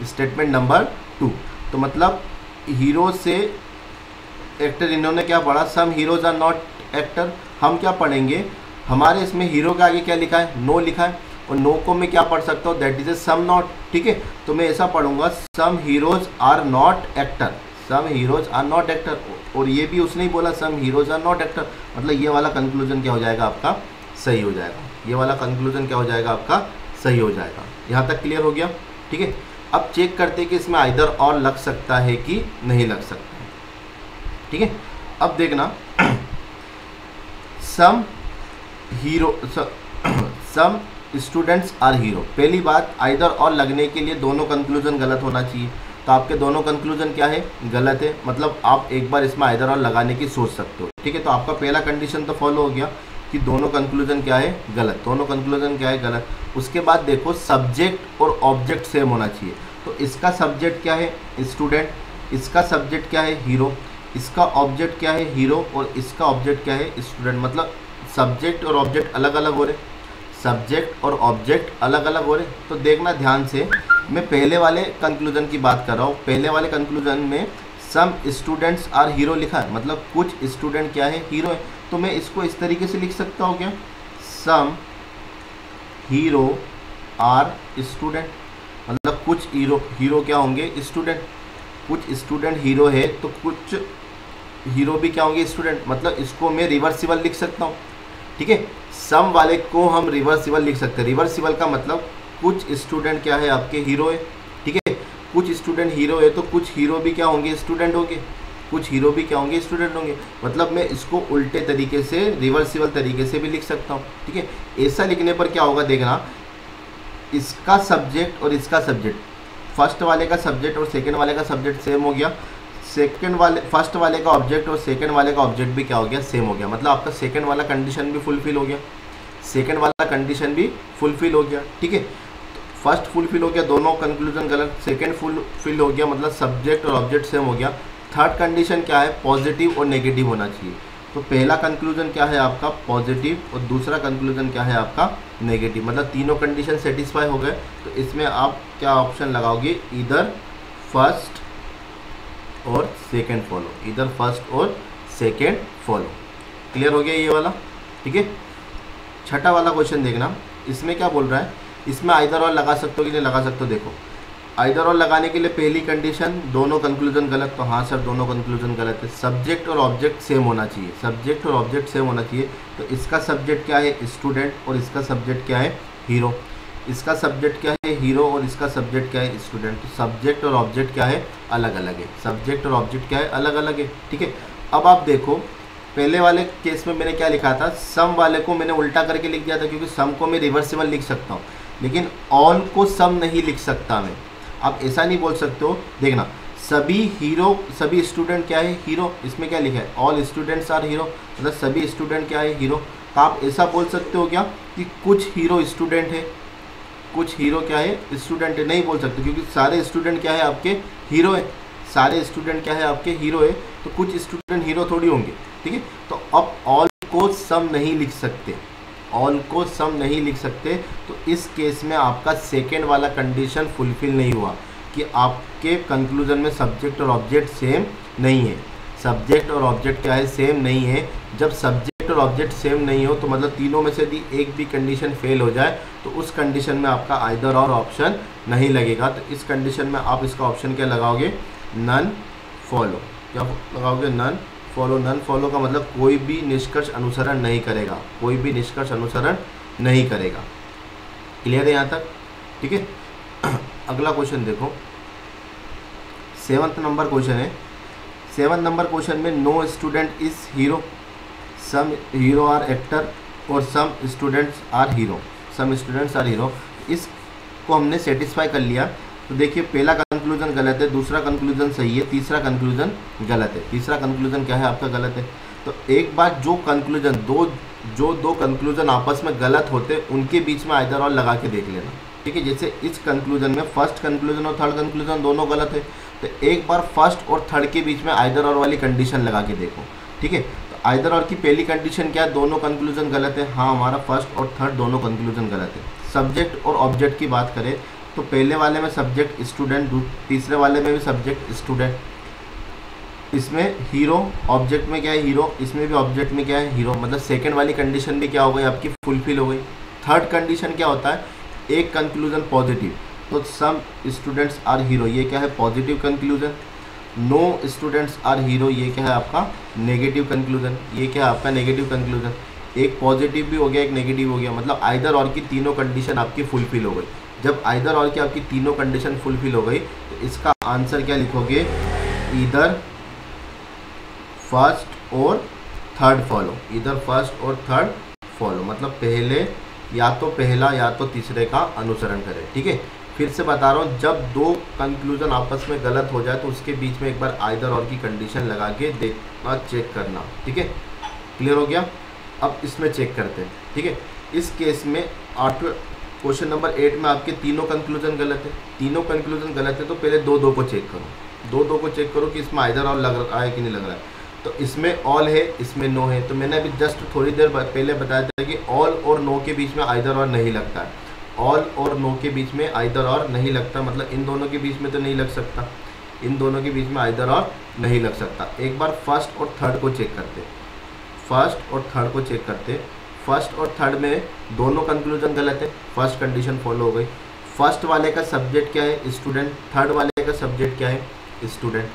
स्टेटमेंट नंबर 2। तो मतलब हीरो से एक्टर, इन्होंने क्या पढ़ा, सम हीरोज आर नॉट एक्टर। हम क्या पढ़ेंगे, हमारे इसमें हीरो के आगे क्या लिखा है, नो लिखा है, और नो को मैं क्या पढ़ सकता हूँ, that is a some not. ठीक है, तो मैं ऐसा पढ़ूंगा, some heroes are not actor, some heroes are not actor. और ये भी उसने ही बोला, some heroes are not actor, मतलब ये वाला कंक्लूजन क्या हो जाएगा आपका, सही हो जाएगा। ये वाला कंक्लूजन क्या हो जाएगा आपका, सही हो जाएगा। यहाँ तक क्लियर हो गया। ठीक है, अब चेक करते हैं कि इसमें आइदर और लग सकता है कि नहीं लग सकता है। ठीक है, अब देखना, some hero, some students are hero. पहली बात, आइदर और लगने के लिए दोनों कंक्लूजन गलत होना चाहिए। तो आपके दोनों कंक्लूजन क्या है, गलत है। मतलब आप एक बार इसमें आइदर और लगाने की सोच सकते हो। ठीक है, तो आपका पहला कंडीशन तो फॉलो हो गया कि दोनों कंक्लूजन क्या है, गलत, दोनों कंक्लूजन क्या है, गलत। उसके बाद देखो, सब्जेक्ट और ऑब्जेक्ट सेम होना चाहिए। तो इसका सब्जेक्ट क्या है, स्टूडेंट, इसका सब्जेक्ट क्या है, हीरो, इसका ऑब्जेक्ट क्या है, हीरो, और इसका ऑब्जेक्ट क्या है, स्टूडेंट। मतलब सब्जेक्ट और ऑब्जेक्ट अलग अलग हो रहे, सब्जेक्ट और ऑब्जेक्ट अलग अलग हो रहे। तो देखना ध्यान से, मैं पहले वाले कंक्लूजन की बात कर रहा हूँ। पहले वाले कंक्लूजन में सम स्टूडेंट्स आर हीरो लिखा है, मतलब कुछ स्टूडेंट क्या है, हीरो है। तो मैं इसको इस तरीके से लिख सकता हूँ क्या, सम हीरो आर स्टूडेंट, मतलब कुछ हीरो क्या होंगे, स्टूडेंट। कुछ स्टूडेंट हीरो है तो कुछ हीरो भी क्या होंगे, स्टूडेंट। मतलब इसको मैं रिवर्सिबल लिख सकता हूँ, ठीक है। सम वाले को हम रिवर्सिबल लिख सकते हैं। रिवर्सिबल का मतलब कुछ स्टूडेंट क्या है आपके, हीरो है, ठीक है। कुछ स्टूडेंट हीरो है तो कुछ हीरो भी क्या होंगे, स्टूडेंट होंगे। कुछ हीरो भी क्या होंगे, स्टूडेंट होंगे। मतलब मैं इसको उल्टे तरीके से, रिवर्सिबल तरीके से भी लिख सकता हूँ, ठीक है। ऐसा लिखने पर क्या होगा देखना, इसका सब्जेक्ट और इसका सब्जेक्ट, फर्स्ट वाले का सब्जेक्ट और सेकंड वाले का सब्जेक्ट सेम हो गया। फर्स्ट वाले का ऑब्जेक्ट और सेकंड वाले का ऑब्जेक्ट भी क्या हो गया, सेम हो गया। मतलब आपका सेकंड वाला कंडीशन भी फुलफिल हो गया, सेकंड वाला कंडीशन भी फुलफिल हो गया, ठीक है। फर्स्ट फुलफिल हो गया, दोनों कंक्लूजन गलत। सेकंड फुलफिल हो गया, मतलब सब्जेक्ट और ऑब्जेक्ट सेम हो गया। थर्ड कंडीशन क्या है, पॉजिटिव और नेगेटिव होना चाहिए। तो पहला कंक्लूजन क्या है आपका, पॉजिटिव, और दूसरा कंक्लूजन क्या है आपका, नेगेटिव। मतलब तीनों कंडीशन सेटिस्फाई हो गए। तो इसमें आप क्या ऑप्शन लगाओगे, इधर फर्स्ट और सेकेंड फॉलो, इधर फर्स्ट और सेकेंड फॉलो। क्लियर हो गया ये वाला, ठीक है। छठा वाला क्वेश्चन देखना, इसमें क्या बोल रहा है, इसमें आइदर और लगा सकते हो कि नहीं लगा सकते हो। देखो आइदर और लगाने के लिए पहली कंडीशन, दोनों कंक्लूजन गलत। तो हाँ सर दोनों कंक्लूजन गलत है। सब्जेक्ट और ऑब्जेक्ट सेम होना चाहिए, सब्जेक्ट और ऑब्जेक्ट सेम होना चाहिए। तो इसका सब्जेक्ट क्या है, स्टूडेंट, और इसका सब्जेक्ट क्या है, हीरो। इसका सब्जेक्ट क्या है, हीरो, और इसका सब्जेक्ट क्या है, स्टूडेंट। तो सब्जेक्ट और ऑब्जेक्ट क्या है, अलग अलग है। सब्जेक्ट और ऑब्जेक्ट क्या है, अलग अलग है, ठीक है। अब आप देखो पहले वाले केस में मैंने क्या लिखा था, सम वाले को मैंने उल्टा करके लिख दिया था, क्योंकि सम को मैं रिवर्सिबल लिख सकता हूँ, लेकिन ऑल को सम नहीं लिख सकता मैं। आप ऐसा नहीं बोल सकते हो, देखना सभी हीरो, सभी स्टूडेंट क्या है, हीरो। इसमें क्या लिखा है, ऑल स्टूडेंट्स आर हीरो, मतलब सभी स्टूडेंट क्या है, हीरो। तो आप ऐसा बोल सकते हो क्या कि कुछ हीरो स्टूडेंट है, कुछ हीरो क्या है, स्टूडेंट है। नहीं बोल सकते, क्योंकि सारे स्टूडेंट क्या है आपके, हीरो है। सारे स्टूडेंट क्या है आपके, हीरो है। तो कुछ स्टूडेंट हीरो थोड़ी होंगे, ठीक है। तो अब ऑल को सम नहीं लिख सकते, ऑल को सम नहीं लिख सकते। तो इस केस में आपका सेकेंड वाला कंडीशन फुलफिल नहीं हुआ कि आपके कंक्लूजन में सब्जेक्ट और ऑब्जेक्ट सेम नहीं है। सब्जेक्ट और ऑब्जेक्ट क्या है, सेम नहीं है। जब सब्जेक्ट और ऑब्जेक्ट सेम नहीं हो तो मतलब तीनों में से यदि एक भी कंडीशन फेल हो जाए तो उस कंडीशन में आपका आइदर और ऑप्शन नहीं लगेगा। तो इस कंडीशन में आप इसका ऑप्शन क्या लगाओगे, नन फॉलो। क्या लगाओगे, नन फॉलो। नन फॉलो का मतलब कोई भी निष्कर्ष अनुसरण नहीं करेगा, कोई भी निष्कर्ष अनुसरण नहीं करेगा। क्लियर है यहाँ तक, ठीक है। अगला क्वेश्चन देखो, 7th नंबर क्वेश्चन है। 7th नंबर क्वेश्चन में no student is hero, some hero are actor, और some students are hero, some students are hero. इसको हमने सेटिस्फाई कर लिया। तो देखिए पहला कंक्लूजन गलत है, दूसरा कंक्लूजन सही है, तीसरा कंक्लूजन गलत है। तीसरा कंक्लूजन क्या है आपका, गलत है। तो एक बार जो कंक्लूजन दो कंक्लूजन आपस में गलत होते उनके बीच में आइदर और लगा के देख लेना, ठीक है। जैसे इस कंक्लूजन में फर्स्ट कंक्लूजन और थर्ड कंक्लूजन दोनों गलत है, तो एक बार फर्स्ट और थर्ड के बीच में आइदर और वाली कंडीशन लगा के देखो, ठीक है। तो आइदर और की पहली कंडीशन क्या है, दोनों कंक्लूजन गलत है। हाँ हमारा फर्स्ट और थर्ड दोनों कंक्लूजन गलत है। सब्जेक्ट और ऑब्जेक्ट की बात करें तो पहले वाले में सब्जेक्ट स्टूडेंट, तीसरे वाले में भी सब्जेक्ट स्टूडेंट। इसमें हीरो, ऑब्जेक्ट में क्या है, हीरो। इसमें भी ऑब्जेक्ट में क्या है, हीरो। मतलब सेकंड वाली कंडीशन भी क्या हो गई आपकी, फुलफिल हो गई। थर्ड कंडीशन क्या होता है, एक कंक्लूजन पॉजिटिव, तो सम स्टूडेंट्स आर हीरो, ये क्या है, positive conclusion. No students are hero, ये क्या है आपका नेगेटिव कंक्लूजन, ये क्या है आपका नेगेटिव कंक्लूजन। एक पॉजिटिव भी हो गया, एक नेगेटिव हो गया, मतलब आइदर और की तीनों कंडीशन आपकी फुलफिल हो गई। जब आइदर और की आपकी तीनों कंडीशन फुलफिल हो गई तो इसका आंसर क्या लिखोगे, इधर फर्स्ट और थर्ड फॉलो, इधर फर्स्ट और थर्ड फॉलो। मतलब पहले या तो पहला या तो तीसरे का अनुसरण करें, ठीक है। फिर से बता रहा हूँ, जब दो कंक्लूजन आपस में गलत हो जाए तो उसके बीच में एक बार आइदर और की कंडीशन लगा के देखना, चेक करना, ठीक है। क्लियर हो गया। अब इसमें चेक करते हैं, ठीक है। इस केस में क्वेश्चन नंबर 8 में आपके तीनों कंक्लूजन गलत है। तीनों कंक्लूजन गलत है तो पहले दो को चेक करो, दो को चेक करो कि इसमें आइदर और लग रहा है कि नहीं लग रहा है। तो इसमें ऑल है, इसमें नो है। तो मैंने अभी जस्ट थोड़ी देर पहले बताया था कि ऑल और नो के बीच में आइदर और नहीं लगता है। ऑल और नो के बीच में आइदर और नहीं लगता, मतलब इन दोनों के बीच में तो नहीं लग सकता, इन दोनों के बीच में आइदर और नहीं लग सकता। एक बार फर्स्ट और थर्ड को चेक करते, फर्स्ट और थर्ड को चेक करते। फर्स्ट और थर्ड में दोनों कंक्लूजन गलत है, फर्स्ट कंडीशन फॉलो हो गई। फर्स्ट वाले का सब्जेक्ट क्या है? स्टूडेंट। थर्ड वाले का सब्जेक्ट क्या है? स्टूडेंट।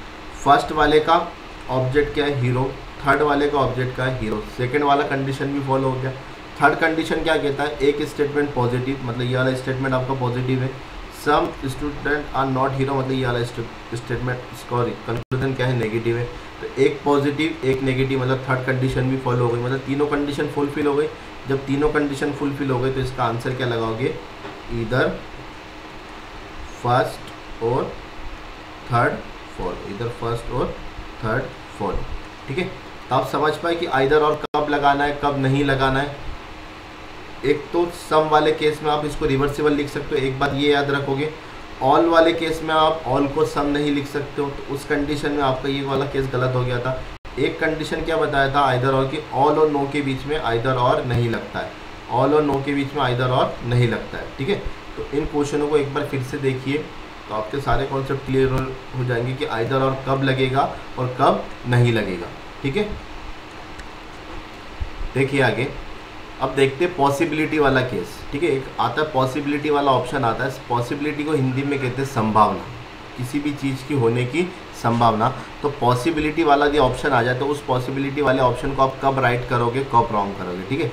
फर्स्ट वाले का ऑब्जेक्ट क्या है? हीरो। थर्ड वाले का ऑब्जेक्ट क्या है? हीरो। सेकंड वाला कंडीशन भी फॉलो हो गया। थर्ड कंडीशन क्या कहता है? एक स्टेटमेंट पॉजिटिव, मतलब ये वाला स्टेटमेंट आपका पॉजिटिव है। Some student are not hero, मतलब ये वाला स्टेटमेंट, सॉरी, कंक्लूजन क्या है? नेगेटिव है। तो एक पॉजिटिव एक नेगेटिव, मतलब थर्ड कंडीशन भी फॉलो हो गई, मतलब तीनों कंडीशन फुलफिल हो गई। जब तीनों कंडीशन फुलफिल हो गई तो इसका आंसर क्या लगाओगे? इधर फर्स्ट और थर्ड फॉलो, इधर फर्स्ट और थर्ड फॉलो। ठीक है, तो आप समझ पाए कि आइदर और कब लगाना है, कब नहीं लगाना है। एक तो सम वाले केस में आप इसको रिवर्सिबल लिख सकते हो, एक बात ये याद रखोगे। ऑल वाले केस में आप ऑल को सम नहीं लिख सकते हो, तो उस कंडीशन में आपका ये वाला केस गलत हो गया था। एक कंडीशन क्या बताया था आइदर और की? ऑल और नो के बीच में आइदर और नहीं लगता है, ऑल और नो के बीच में आइदर और नहीं लगता है। ठीक है, तो इन क्वेश्चनों को एक बार फिर से देखिए तो आपके सारे कॉन्सेप्ट क्लियर हो जाएंगे कि आइदर और कब लगेगा और कब नहीं लगेगा। ठीक है, देखिए आगे अब देखते हैं पॉसिबिलिटी वाला केस। ठीक है, एक आता है पॉसिबिलिटी वाला ऑप्शन आता है। पॉसिबिलिटी को हिंदी में कहते हैं संभावना, किसी भी चीज़ की होने की संभावना। तो पॉसिबिलिटी वाला जो ऑप्शन आ जाए तो उस पॉसिबिलिटी वाले ऑप्शन को आप कब राइट करोगे, कब रॉन्ग करोगे। ठीक है,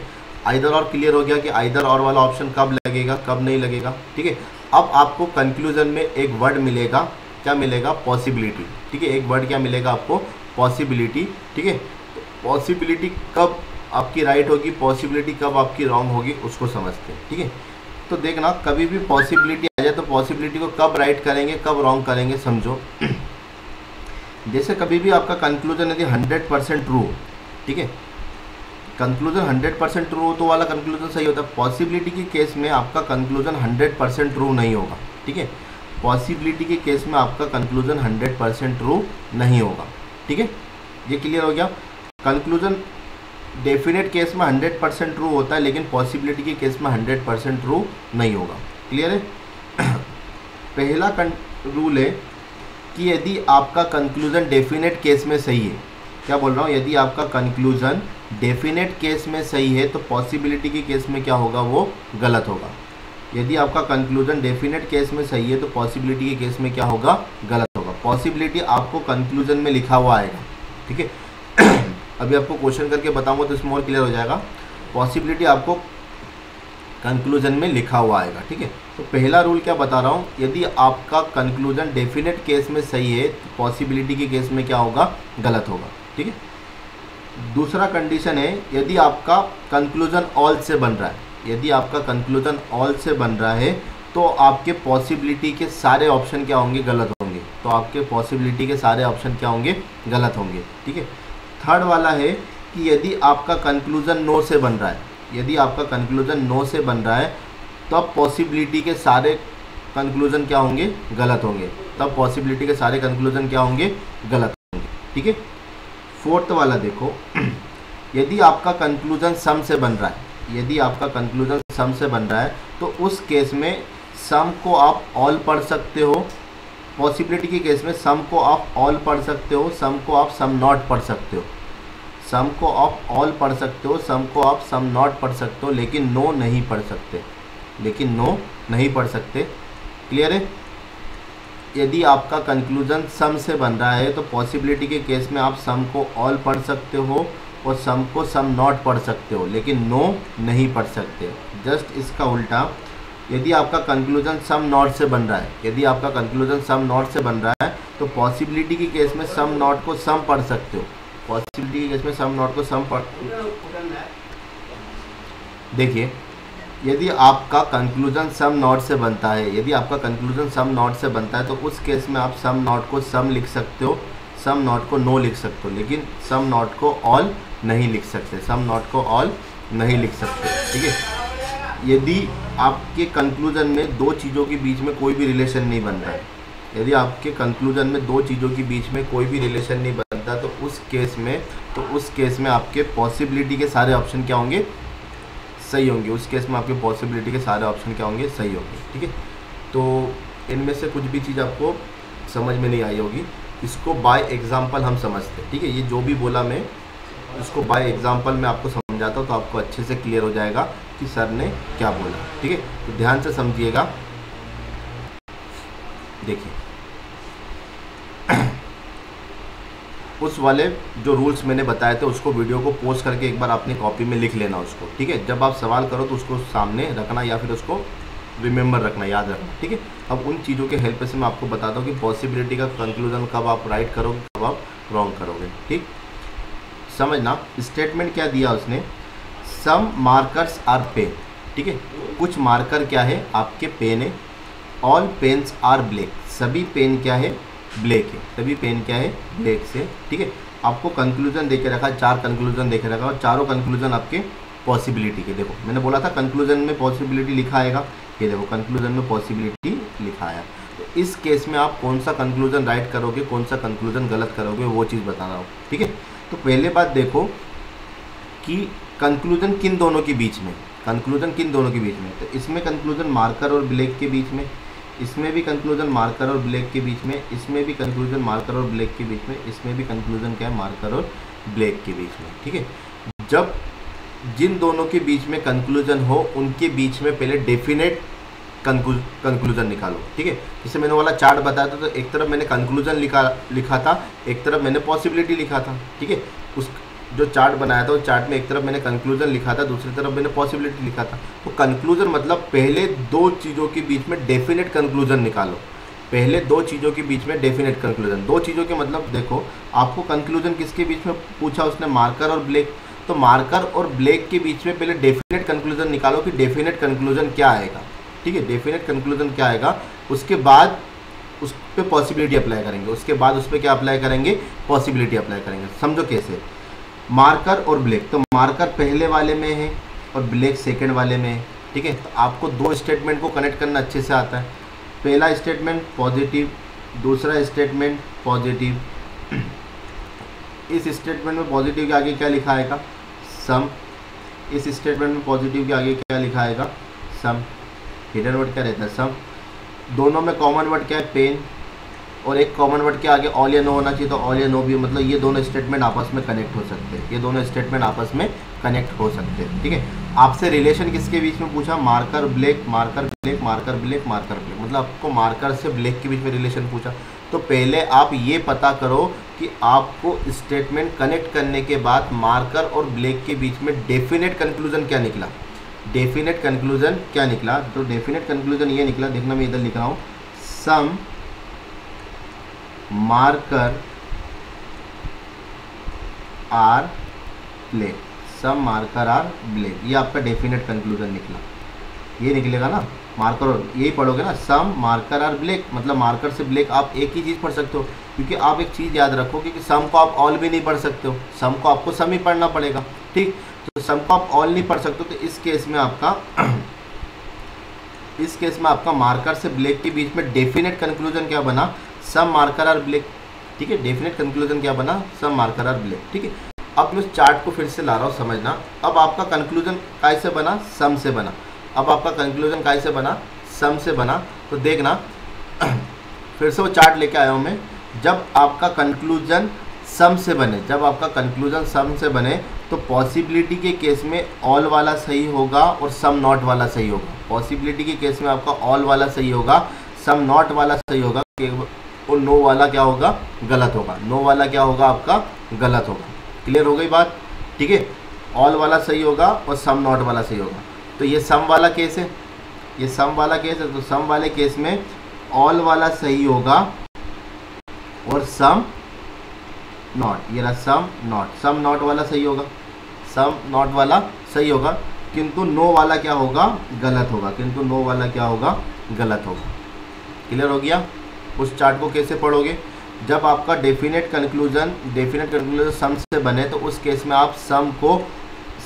आइदर और क्लियर हो गया कि आइदर और वाला ऑप्शन कब लगेगा, कब नहीं लगेगा। ठीक है, अब आपको कंक्लूजन में एक वर्ड मिलेगा, क्या मिलेगा? पॉसिबिलिटी। ठीक है, एक वर्ड क्या मिलेगा आपको? पॉसिबिलिटी। ठीक है, तो पॉसिबिलिटी कब आपकी राइट होगी, पॉसिबिलिटी कब आपकी रॉन्ग होगी, उसको समझते हैं। ठीक है, तो देखना कभी भी पॉसिबिलिटी आ जाए तो पॉसिबिलिटी को कब राइट करेंगे, कब रॉन्ग करेंगे, समझो। जैसे कभी भी आपका कंक्लूजन यदि 100% ट्रू हो, ठीक है, कंक्लूजन 100% ट्रू हो तो वाला कंक्लूजन सही होता है। पॉसिबिलिटी के केस में आपका कंक्लूजन 100% ट्रू नहीं होगा। ठीक है, पॉसिबिलिटी के केस में आपका कंक्लूजन 100% ट्रू नहीं होगा। ठीक है, ये क्लियर हो गया। कंक्लूजन डेफिनेट केस में 100% ट्रू होता है, लेकिन पॉसिबिलिटी के केस में 100% ट्रू नहीं होगा। क्लियर है? पहला रूल है कि यदि आपका कंक्लूजन डेफिनेट केस में सही है, क्या बोल रहा हूँ, यदि आपका कंक्लूजन डेफिनेट केस में सही है तो पॉसिबिलिटी के केस में क्या होगा? वो गलत होगा। यदि आपका कंक्लूजन डेफिनेट केस में सही है तो पॉसिबिलिटी के केस में क्या होगा? गलत होगा। पॉसिबिलिटी आपको कंक्लूजन में लिखा हुआ आएगा। ठीक है, अभी आपको क्वेश्चन करके बताऊंगा तो इसमें और क्लियर हो जाएगा। पॉसिबिलिटी आपको कंक्लूजन में लिखा हुआ आएगा। ठीक है, तो पहला रूल क्या बता रहा हूँ, यदि आपका कंक्लूजन डेफिनेट केस में सही है तो पॉसिबिलिटी के केस में क्या होगा? गलत होगा। ठीक है, दूसरा कंडीशन है यदि आपका कंक्लूजन ऑल से बन रहा है, यदि आपका कंक्लूजन ऑल से बन रहा है तो आपके पॉसिबिलिटी के सारे ऑप्शन क्या होंगे? गलत होंगे। तो आपके पॉसिबिलिटी के सारे ऑप्शन क्या होंगे? गलत होंगे। ठीक है, थर्ड वाला है कि यदि आपका कंक्लूजन नो से बन रहा है, यदि आपका कंक्लूजन नो से बन रहा है तब पॉसिबिलिटी के सारे कंक्लूजन क्या होंगे? गलत होंगे। तब पॉसिबिलिटी के सारे कंक्लूजन क्या होंगे? गलत होंगे। ठीक है, फोर्थ वाला देखो, यदि आपका कंक्लूजन सम से बन रहा है, यदि आपका कंक्लूजन सम से बन रहा है तो उस केस में सम को आप ऑल पढ़ सकते हो। पॉसिबिलिटी के केस में सम को आप ऑल पढ़ सकते हो, सम को आप सम नॉट पढ़ सकते हो, सम को आप ऑल पढ़ सकते हो, सम को आप सम नॉट पढ़ सकते हो, लेकिन नो नहीं पढ़ सकते, लेकिन नो नहीं पढ़ सकते। क्लियर है? यदि आपका कंक्लूजन सम से बन रहा है तो पॉसिबिलिटी के केस में आप सम को ऑल पढ़ सकते हो और सम को सम नॉट पढ़ सकते हो, लेकिन नो नहीं पढ़ सकते। जस्ट इसका उल्टा, यदि आपका कंक्लूजन सम नॉट से बन रहा है, यदि आपका कंक्लूजन सम नॉट से बन रहा है तो पॉसिबिलिटी के केस में सम नॉट को सम पढ़ सकते हो, पॉसिबिलिटी के केस में सम नॉट को सम पढ़। देखिए, यदि आपका कंक्लूजन सम नॉट से बनता है, यदि आपका कंक्लूजन सम नॉट से बनता है तो उस केस में आप सम नॉट को सम लिख सकते हो, सम नॉट को नो लिख सकते हो, लेकिन सम नॉट को ऑल नहीं लिख सकते, सम नॉट को ऑल नहीं लिख सकते। ठीक है, यदि आपके कंक्लूजन में दो चीज़ों के बीच में कोई भी रिलेशन नहीं बन रहा है, यदि आपके कंक्लूजन में दो चीज़ों के बीच में कोई भी रिलेशन नहीं बनता तो उस केस में आपके पॉसिबिलिटी के सारे ऑप्शन क्या होंगे? सही होंगे। उस केस में आपके पॉसिबिलिटी के सारे ऑप्शन क्या होंगे? सही होंगे। ठीक है, तो इनमें से कुछ भी चीज़ आपको समझ में नहीं आई होगी, इसको बाय एग्जाम्पल हम समझते हैं। ठीक है, ये जो भी बोला मैं इसको बाय एग्जाम्पल में आपको समझाता हूँ तो आपको अच्छे से क्लियर हो जाएगा कि सर ने क्या बोला। ठीक है, तो ध्यान से समझिएगा। देखिए उस वाले जो रूल्स मैंने बताए थे उसको वीडियो को पोस्ट करके एक बार अपनी कॉपी में लिख लेना उसको। ठीक है, जब आप सवाल करो तो उसको सामने रखना या फिर उसको रिमेंबर रखना, याद रखना। ठीक है, अब उन चीज़ों के हेल्प से मैं आपको बताता हूँ कि पॉसिबिलिटी का कंक्लूजन कब आप राइट करोगे, कब आप रॉन्ग करोगे। ठीक, समझना। स्टेटमेंट क्या दिया उसने, सम मार्कर्स आर पेन। ठीक है, कुछ मार्कर क्या है आपके पेन है। ऑल पेन्स आर ब्लैक, सभी पेन क्या है, ब्लैक है। सभी पेन क्या है, ब्लैक से। ठीक है, आपको कंक्लूजन देके रखा, 4 कंक्लूजन देके रखा और चारों कंक्लूजन आपके पॉसिबिलिटी के। देखो मैंने बोला था कंक्लूजन में पॉसिबिलिटी लिखा आएगा, ये देखो कंक्लूजन में पॉसिबिलिटी लिखा आया। तो इस केस में आप कौन सा कंक्लूजन राइट करोगे, कौन सा कंक्लूजन गलत करोगे, वो चीज़ बता रहा हूँ। ठीक है, तो पहले बात देखो कि कंक्लूजन किन दोनों के बीच में, कंक्लूजन किन दोनों के बीच में। तो इसमें कंक्लूजन मार्कर और ब्लैक के बीच में, इसमें भी कंक्लूजन मार्कर और ब्लैक के बीच में, इसमें भी कंक्लूजन मार्कर और ब्लैक के बीच में, इसमें भी कंक्लूजन क्या है, मार्कर और ब्लैक के बीच में। ठीक है, जब जिन दोनों के बीच में कंक्लूजन हो उनके बीच में पहले डेफिनेट कंक्लूजन निकालो। ठीक है, जैसे मैंने वाला चार्ट बताया था तो एक तरफ मैंने कंक्लूजन लिखा था, एक तरफ मैंने पॉसिबिलिटी लिखा था। ठीक है, उस जो चार्ट बनाया था उस चार्ट में एक तरफ मैंने कंक्लूजन लिखा था, दूसरी तरफ मैंने पॉसिबिलिटी लिखा था। तो कंक्लूजन मतलब पहले 2 चीज़ों के बीच में डेफिनेट कंक्लूजन निकालो। पहले 2 चीज़ों के बीच में डेफिनेट कंक्लूजन, 2 चीज़ों के मतलब देखो आपको कंक्लूजन किसके बीच में पूछा उसने, मार्कर और ब्लैक। तो मार्कर और ब्लैक के बीच में पहले डेफिनेट कंक्लूजन निकालो कि डेफिनेट कंक्लूजन क्या आएगा। ठीक है, डेफिनेट कंक्लूजन क्या आएगा, उसके बाद उस पर पॉसिबिलिटी अप्लाई करेंगे, उसके बाद उस पर क्या अप्लाई करेंगे, पॉसिबिलिटी अप्लाई करेंगे। समझो कैसे, मार्कर और ब्लैक, तो मार्कर पहले वाले में है और ब्लैक सेकंड वाले में है। ठीक है, तो आपको 2 स्टेटमेंट को कनेक्ट करना अच्छे से आता है। पहला स्टेटमेंट पॉजिटिव, दूसरा स्टेटमेंट पॉजिटिव। इस स्टेटमेंट में पॉजिटिव के आगे क्या लिखा आएगा, सम। इस स्टेटमेंट में पॉजिटिव के आगे क्या लिखा आएगा, सम। हिडन वर्ड क्या रहता है, सम। दोनों में कॉमन वर्ड क्या है, पेन, और एक कॉमन वर्ड के आगे ऑल या नो होना चाहिए, तो ऑल या नो भी, मतलब ये दोनों स्टेटमेंट आपस में कनेक्ट हो सकते हैं, ये दोनों स्टेटमेंट आपस में कनेक्ट हो सकते हैं। ठीक है, आपसे रिलेशन किसके बीच में पूछा, marker black, marker black, marker black, marker black, मतलब आपको मार्कर से ब्लैक के बीच में रिलेशन पूछा। तो पहले आप ये पता करो कि आपको स्टेटमेंट कनेक्ट करने के बाद मार्कर और ब्लैक के बीच में डेफिनेट कंक्लूजन क्या निकला, डेफिनेट कंक्लूजन क्या निकला। तो डेफिनेट कंक्लूजन ये निकला, देखना मैं इधर लिख रहा हूँ, some marker are black, some marker are black, ये आपका डेफिनेट कंक्लूजन निकला। ये निकलेगा ना, मार्कर और यही पढ़ोगे ना, सम मार्कर आर ब्लैक, मतलब मार्कर से ब्लैक आप एक ही चीज़ पढ़ सकते हो, क्योंकि आप एक चीज़ याद रखो कि सम को आप ऑल भी नहीं पढ़ सकते हो, सम को आपको सम ही पढ़ना पड़ेगा। ठीक, तो सम को आप ऑल नहीं पढ़ सकते हो, तो इस केस में आपका मार्कर से ब्लैक के बीच में डेफिनेट कंक्लूजन क्या बना, सम मार्कर आर ब्लैक। ठीक है, डेफिनेट कंक्लूजन क्या बना, सम मार्कर आर ब्लैक। ठीक है, अब मैं उस चार्ट को फिर से ला रहा हूँ, समझना। अब आपका कंक्लूजन कैसे बना, सम से बना। अब आपका कंक्लूजन कैसे बना, सम से बना। तो देखना फिर से वो चार्ट लेके आया हूँ मैं। जब आपका कंक्लूजन सम से बने, जब आपका कंक्लूजन सम से बने तो पॉसिबिलिटी के केस में ऑल वाला सही होगा और सम नॉट वाला सही होगा। पॉसिबिलिटी के केस में आपका ऑल वाला सही होगा, सम नॉट वाला सही होगा, और नो वाला क्या होगा, गलत होगा। नो वाला क्या होगा, आपका गलत होगा। क्लियर हो गई बात। ठीक है, ऑल वाला सही होगा और सम नॉट वाला सही होगा। तो ये सम वाला केस है, ये सम वाला केस है, तो सम वाले केस में ऑल वाला सही होगा और सम नॉट, ये रहा सम नॉट, सम नॉट वाला सही होगा, सम नॉट वाला सही होगा, किंतु नो वाला क्या होगा, गलत होगा, किंतु नो वाला क्या होगा, गलत होगा। क्लियर हो गया। उस चार्ट को कैसे पढ़ोगे, जब आपका डेफिनेट कंक्लूजन सम से बने तो उस केस में आप सम को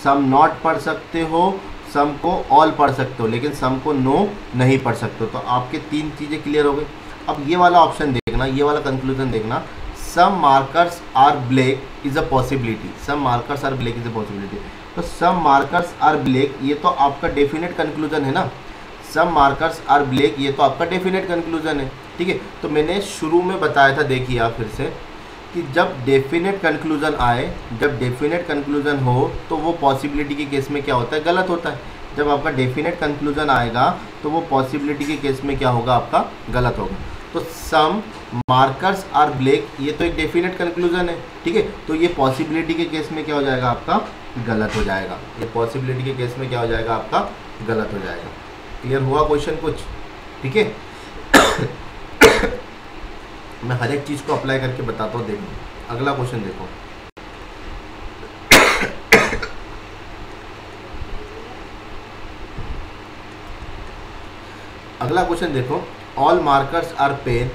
सम नॉट पढ़ सकते हो, सम को ऑल पढ़ सकते हो, लेकिन सम को नो नहीं पढ़ सकते हो। तो आपके 3 चीज़ें क्लियर हो गई। अब ये वाला ऑप्शन देखना, ये वाला कंक्लूजन देखना, some markers are black is a possibility, some markers are black is a possibility. तो सम मार्कर्स आर ब्लैक, ये तो आपका डेफिनेट कंक्लूजन है ना, सम मार्कर्स आर ब्लैक, ये तो आपका डेफिनेट कंक्लूजन है। ठीक है, तो मैंने शुरू में बताया था, देखिए आप फिर से, कि जब डेफिनेट कंक्लूजन आए, जब डेफिनेट कंक्लूजन हो तो वो पॉसिबिलिटी के केस में क्या होता है, गलत होता है। जब आपका डेफिनेट कंक्लूजन आएगा तो वो पॉसिबिलिटी के केस में क्या होगा, आपका गलत होगा। तो सम मार्कर्स आर ब्लैक, ये तो एक डेफिनेट कंक्लूजन है, ठीक है। तो ये पॉसिबिलिटी के केस में क्या हो जाएगा, आपका गलत हो जाएगा। ये पॉसिबिलिटी के केस में क्या हो जाएगा, आपका गलत हो जाएगा। क्लियर हुआ क्वेश्चन कुछ, ठीक है। मैं हर एक चीज़ को अप्लाई करके बताता हूँ। देखो अगला क्वेश्चन देखो, अगला क्वेश्चन देखो, all markers are pen,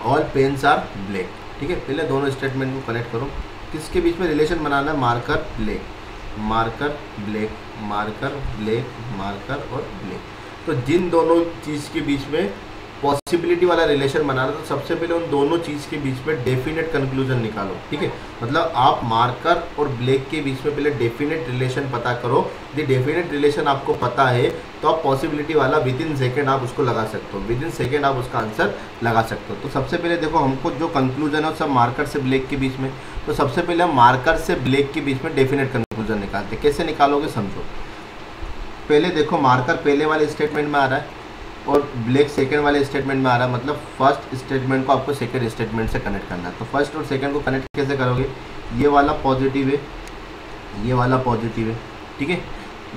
all pens are black, ठीक है। पहले दोनों स्टेटमेंट को कनेक्ट करो। किसके बीच में रिलेशन बनाना है, marker black, marker black, marker black, marker और ब्लैक। तो जिन दोनों चीज़ के बीच में पॉसिबिलिटी वाला रिलेशन बनाना, तो सबसे पहले उन दोनों चीज़ के बीच में डेफिनेट कंक्लूजन निकालो, ठीक है। मतलब आप मार्कर और ब्लैक के बीच में पहले डेफिनेट रिलेशन पता करो। यदि डेफिनेट रिलेशन आपको पता है तो आप पॉसिबिलिटी वाला विद इन सेकेंड आप उसको लगा सकते हो, विद इन सेकेंड आप उसका आंसर लगा सकते हो। तो सबसे पहले देखो, हमको जो कंक्लूजन है सब मार्कर से ब्लैक के बीच में, तो सबसे पहले हम मार्कर से ब्लैक के बीच में डेफिनेट कंक्लूजन निकालते। कैसे निकालोगे समझो। पहले देखो, मार्कर पहले वाले स्टेटमेंट में आ रहा है और ब्लैक सेकंड वाले स्टेटमेंट में आ रहा है। मतलब फर्स्ट स्टेटमेंट को आपको सेकंड स्टेटमेंट से कनेक्ट करना है। तो फर्स्ट और सेकंड को कनेक्ट कैसे करोगे, ये वाला पॉजिटिव है, ये वाला पॉजिटिव है, ठीक है।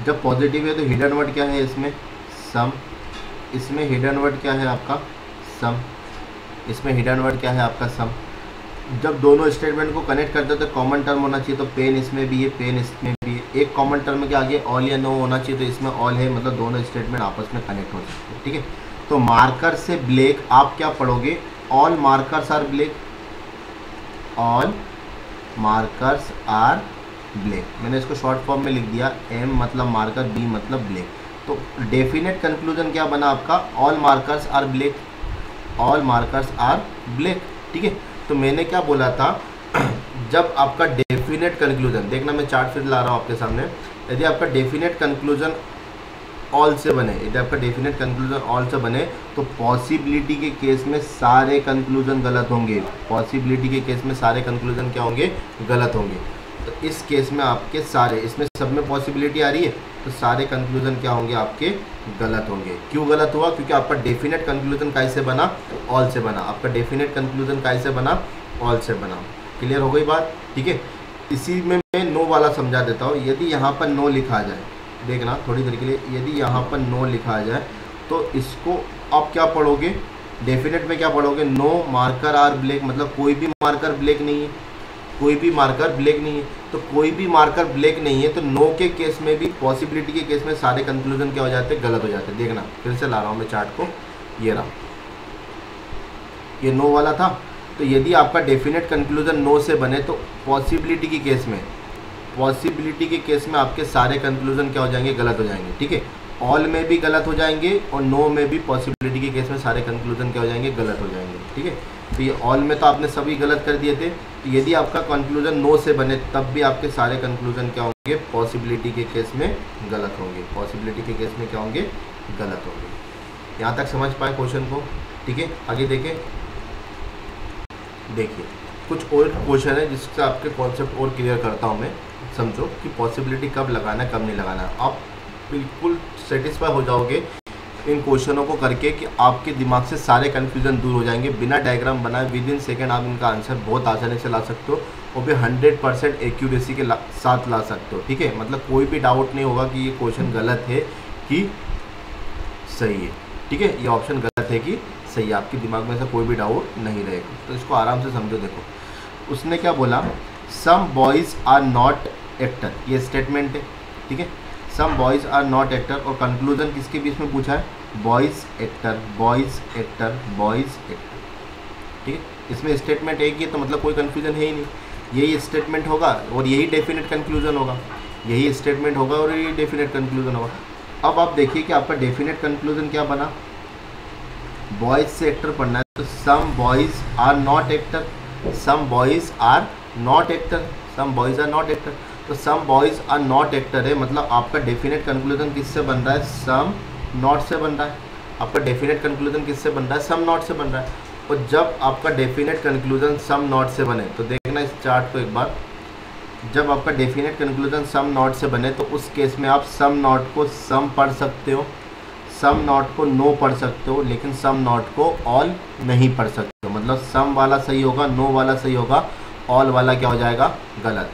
जब पॉजिटिव है तो हिडन वर्ड क्या है इसमें, सम। इसमें हिडन वर्ड क्या है आपका, सम। इसमें हिडन वर्ड क्या है आपका, सम। जब दोनों स्टेटमेंट को कनेक्ट करते हो तो कॉमन टर्म होना चाहिए। तो पेन इसमें भी है, पेन इसमें भी है। एक कॉमन टर्म के आगे ऑल या नो होना चाहिए, तो इसमें ऑल है, मतलब दोनों स्टेटमेंट आपस में कनेक्ट हो सकते हैं, ठीक है। तो मार्कर से ब्लैक आप क्या पढ़ोगे, all markers are black, all markers are black. मैंने इसको शॉर्ट फॉर्म में लिख दिया, एम मतलब मार्कर, बी मतलब ब्लैक। तो डेफिनेट कंक्लूजन क्या बना आपका, all markers are black, all markers are black, ठीक है। तो मैंने क्या बोला था, जब आपका डेफिनेट कंक्लूजन, देखना मैं चार्ट फिर ला रहा हूँ आपके सामने। यदि आपका डेफिनेट कंक्लूजन ऑल से बने, यदि आपका डेफिनेट कंक्लूजन ऑल से बने तो पॉसिबिलिटी के केस में सारे कंक्लूजन गलत होंगे। पॉसिबिलिटी के केस में सारे कंक्लूजन क्या होंगे, गलत होंगे। तो इस केस में आपके सारे, इसमें सब में पॉसिबिलिटी आ रही है, तो सारे कंक्लूजन क्या होंगे, आपके गलत होंगे। क्यों गलत हुआ, क्योंकि आपका डेफिनेट कंक्लूजन कैसे बना, ऑल से बना। आपका डेफिनेट कंक्लूजन कैसे बना, ऑल से बना। क्लियर हो गई बात, ठीक है। इसी में मैं नो वाला समझा देता हूँ। यदि यहाँ पर नो लिखा जाए, देखना थोड़ी देर के लिए, यदि यहाँ पर नो लिखा जाए तो इसको आप क्या पढ़ोगे, डेफिनेट में क्या पढ़ोगे, नो मार्कर आर ब्लैक, मतलब कोई भी मार्कर ब्लैक नहीं है, कोई भी मार्कर ब्लैक नहीं है। तो कोई भी मार्कर ब्लैक नहीं है तो नो के केस में भी, पॉसिबिलिटी के केस में सारे कंक्लूजन क्या हो जाते हैं, गलत हो जाते हैं। देखना फिर से ला रहा हूँ मैं चार्ट को, ये रहा, ये नो वाला था। तो यदि आपका डेफिनेट कंक्लूजन नो से बने तो पॉसिबिलिटी के केस में, पॉसिबिलिटी के केस में आपके सारे कंक्लूजन क्या हो जाएंगे, गलत हो जाएंगे, ठीक है। ऑल में भी गलत हो जाएंगे और नो में भी पॉसिबिलिटी के केस में सारे कंक्लूजन क्या हो जाएंगे, गलत हो जाएंगे, ठीक है। तो ये ऑल में तो आपने सभी गलत कर दिए थे। तो यदि आपका कंक्लूजन नो से बने तब भी आपके सारे कंक्लूजन क्या होंगे, पॉसिबिलिटी के केस में गलत होंगे, पॉसिबिलिटी के केस में क्या होंगे, गलत होंगे। यहाँ तक समझ पाए क्वेश्चन को, ठीक है। आगे देखें, देखिए कुछ और क्वेश्चन है जिससे आपके कॉन्सेप्ट और क्लियर करता हूँ मैं। समझो कि पॉसिबिलिटी कब लगाना है, कब नहीं लगाना है। आप बिल्कुल सेटिस्फाई हो जाओगे इन क्वेश्चनों को करके कि आपके दिमाग से सारे कन्फ्यूज़न दूर हो जाएंगे। बिना डायग्राम बनाए विद इन सेकेंड आप इनका आंसर बहुत आसानी से ला सकते हो, और भी 100% एक्यूरेसी के साथ ला सकते हो, ठीक है। मतलब कोई भी डाउट नहीं होगा कि ये क्वेश्चन गलत है कि सही है, ठीक है। ये ऑप्शन गलत है कि सही है, आपके दिमाग में से कोई भी डाउट नहीं रहेगा। तो इसको आराम से समझो। देखो उसने क्या बोला, सम बॉयज़ आर नॉट एक्टर, ये स्टेटमेंट है, ठीक है। सम बॉयज़ आर नॉट एक्टर, और कंक्लूजन किसके बीच में पूछा है, boys actor, boys actor, boys actor, ठीक है। इसमें स्टेटमेंट एक ही है तो मतलब कोई कन्फ्यूजन है ही नहीं। यही स्टेटमेंट होगा और यही डेफिनेट कंक्लूजन होगा, यही स्टेटमेंट होगा और यही डेफिनेट कंक्लूजन होगा। अब आप देखिए कि आपका डेफिनेट कंक्लूजन क्या बना, बॉयज़ से एक्टर पढ़ना है, तो some boys are not actor, some boys are not actor, some boys are not actor. तो some boys are not actor है, मतलब आपका डेफिनेट कंक्लूजन किससे बन रहा है, सम नॉट से बन रहा है। आपका डेफिनेट कंक्लूजन किससे बन रहा है, सम नॉट से बन रहा है। और जब आपका डेफिनेट कंक्लूजन सम नॉट से बने, तो देखना इस चार्ट को एक बार, जब आपका डेफिनेट कंक्लूजन सम नॉट से बने तो उस केस में आप सम नॉट को सम पढ़ सकते हो, सम नॉट को नो पढ़ सकते हो, लेकिन सम नॉट को ऑल नहीं पढ़ सकते हो। मतलब सम वाला सही होगा, नो वाला सही होगा, ऑल वाला क्या हो जाएगा, गलत।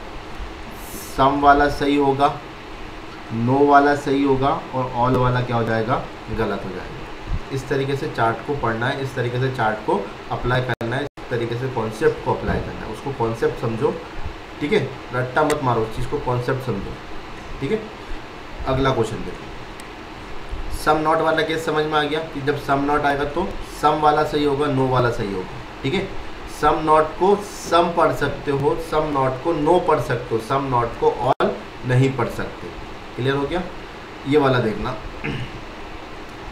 सम वाला सही होगा, नो वाला सही होगा और ऑल वाला क्या हो जाएगा, गलत हो जाएगा। इस तरीके से चार्ट को पढ़ना है, इस तरीके से चार्ट को अप्लाई करना है, इस तरीके से कॉन्सेप्ट को अप्लाई करना है। उसको कॉन्सेप्ट समझो, ठीक है, रट्टा मत मारो, उस चीज़ को कॉन्सेप्ट समझो, ठीक है। अगला क्वेश्चन देखो, सम नॉट वाला केस समझ में आ गया कि जब सम नॉट आएगा तो सम वाला सही होगा, नो वाला सही होगा, ठीक है। सम नॉट को सम पढ़ सकते हो, सम नॉट को नो पढ़ सकते हो, सम नॉट को ऑल नहीं पढ़ सकते। क्लियर हो गया। ये वाला देखना,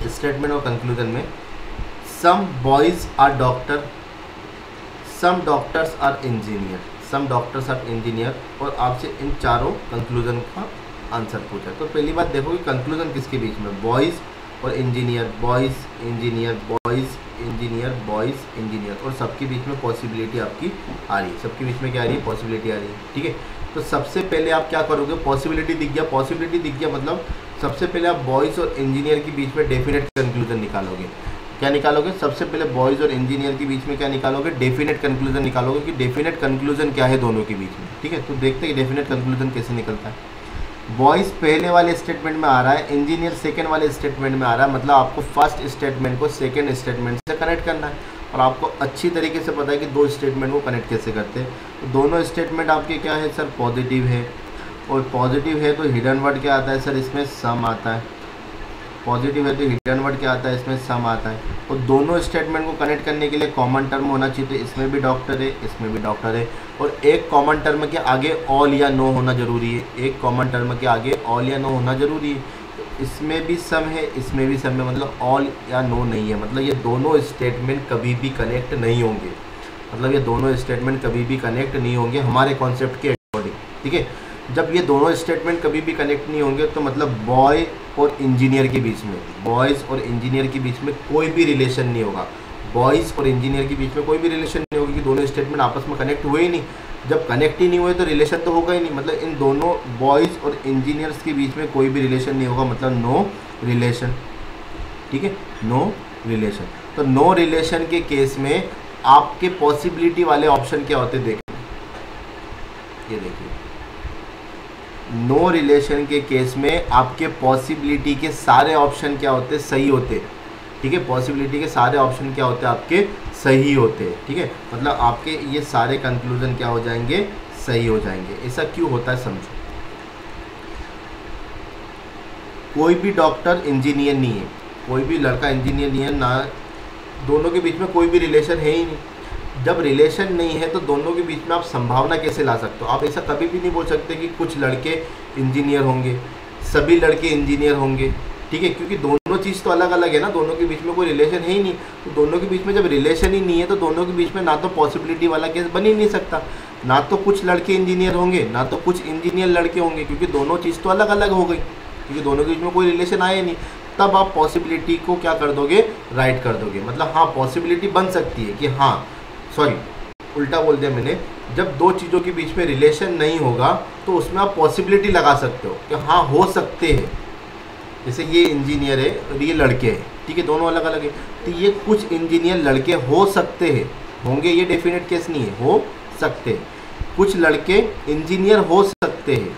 स्टेटमेंट और कंक्लूजन में, some boys are doctor, some doctors are engineer, some doctors are engineer, और आपसे इन चारों कंक्लूजन का आंसर पूछा। तो पहली बात देखो कि कंक्लूजन किसके बीच में, बॉयज़ और engineer, boys engineer, boys engineer, boys engineer, और सबके बीच में पॉसिबिलिटी आपकी आ रही है, सबके बीच में क्या आ रही है, पॉसिबिलिटी आ रही है, ठीक है। तो सबसे पहले आप क्या करोगे, पॉसिबिलिटी दिख गया, पॉसिबिलिटी दिख गया मतलब सबसे पहले आप बॉयज़ और इंजीनियर के बीच में डेफिनेट कंक्लूजन निकालोगे। क्या निकालोगे, सबसे पहले बॉयज़ और इंजीनियर के बीच में क्या निकालोगे, डेफिनेट कंक्लूजन निकालोगे कि डेफिनेट कंक्लूजन क्या है दोनों के बीच में, ठीक है। तो देखते हैं डेफिनेट कंक्लूजन कैसे निकलता है। बॉयज़ पहले वाले स्टेटमेंट में आ रहा है, इंजीनियर सेकंड वाले स्टेटमेंट में आ रहा है, मतलब आपको फर्स्ट स्टेटमेंट को सेकंड स्टेटमेंट से कनेक्ट करना है, और आपको अच्छी तरीके से पता है कि दो स्टेटमेंट को कनेक्ट कैसे करते हैं। तो दोनों स्टेटमेंट आपके क्या है सर, पॉजिटिव है, और पॉजिटिव है तो हिडन वर्ड क्या आता है सर, इसमें सम आता है। पॉजिटिव है तो हिडन वर्ड क्या आता है, इसमें सम आता है। और दोनों स्टेटमेंट को कनेक्ट करने के लिए कॉमन टर्म होना चाहिए, तो इसमें भी डॉक्टर है, इसमें भी डॉक्टर है, और एक कॉमन टर्म के आगे ऑल या नो होना जरूरी है, एक कॉमन टर्म के आगे ऑल या नो होना जरूरी है। तो इसमें भी सम है, इसमें भी सम है, मतलब ऑल या नो नहीं है, मतलब ये दोनों स्टेटमेंट कभी भी कनेक्ट नहीं होंगे, मतलब ये दोनों स्टेटमेंट कभी भी कनेक्ट नहीं होंगे हमारे कॉन्सेप्ट के अकॉर्डिंग, ठीक है। जब ये दोनों स्टेटमेंट कभी भी कनेक्ट नहीं होंगे तो मतलब बॉय और इंजीनियर के बीच में, बॉयज़ और इंजीनियर के बीच में कोई भी रिलेशन नहीं होगा, बॉयज़ और इंजीनियर के बीच में कोई भी रिलेशन नहीं होगी, कि दोनों स्टेटमेंट आपस में कनेक्ट हुए ही नहीं। जब कनेक्ट ही नहीं हुए तो रिलेशन तो होगा ही नहीं, मतलब इन दोनों बॉयज़ और इंजीनियर्स के बीच में कोई भी रिलेशन नहीं होगा, मतलब नो रिलेशन, ठीक है, नो रिलेशन। तो नो रिलेशन के केस में आपके पॉसिबिलिटी वाले ऑप्शन क्या होते देखिए, ये देखिए, नो रिलेशन के केस में आपके पॉसिबिलिटी के सारे ऑप्शन क्या होते, सही होते, ठीक है। पॉसिबिलिटी के सारे ऑप्शन क्या होते हैं, आपके सही होते हैं, ठीक है। मतलब आपके ये सारे कंक्लूजन क्या हो जाएंगे, सही हो जाएंगे। ऐसा क्यों होता है समझो, कोई भी डॉक्टर इंजीनियर नहीं है, कोई भी लड़का इंजीनियर नहीं है ना, दोनों के बीच में कोई भी रिलेशन है ही नहीं। जब रिलेशन नहीं है तो दोनों के बीच में आप संभावना कैसे ला सकते हो, आप ऐसा कभी भी नहीं बोल सकते कि कुछ लड़के इंजीनियर होंगे, सभी लड़के इंजीनियर होंगे, ठीक है, क्योंकि दोनों चीज़ तो अलग अलग है ना, दोनों के बीच में कोई रिलेशन है ही नहीं। तो दोनों के बीच में जब रिलेशन ही नहीं है तो दोनों के बीच में ना तो पॉसिबिलिटी वाला केस बन ही नहीं सकता, ना तो कुछ लड़के इंजीनियर होंगे ना तो कुछ इंजीनियर लड़के होंगे, क्योंकि दोनों चीज़ तो अलग अलग हो गई, क्योंकि दोनों के बीच में कोई रिलेशन आया नहीं। तब आप पॉसिबिलिटी को क्या कर दोगे, राइट कर दोगे। मतलब हाँ, पॉसिबिलिटी बन सकती है कि हाँ, सॉरी उल्टा बोल दिया मैंने, जब दो चीज़ों के बीच में रिलेशन नहीं होगा तो उसमें आप पॉसिबिलिटी लगा सकते हो कि हाँ हो सकते हैं। जैसे ये इंजीनियर है और ये लड़के हैं, ठीक है, दोनों अलग अलग है, तो ये कुछ इंजीनियर लड़के हो सकते हैं, होंगे ये डेफिनेट केस नहीं है, हो सकते हैं। कुछ लड़के इंजीनियर हो सकते हैं,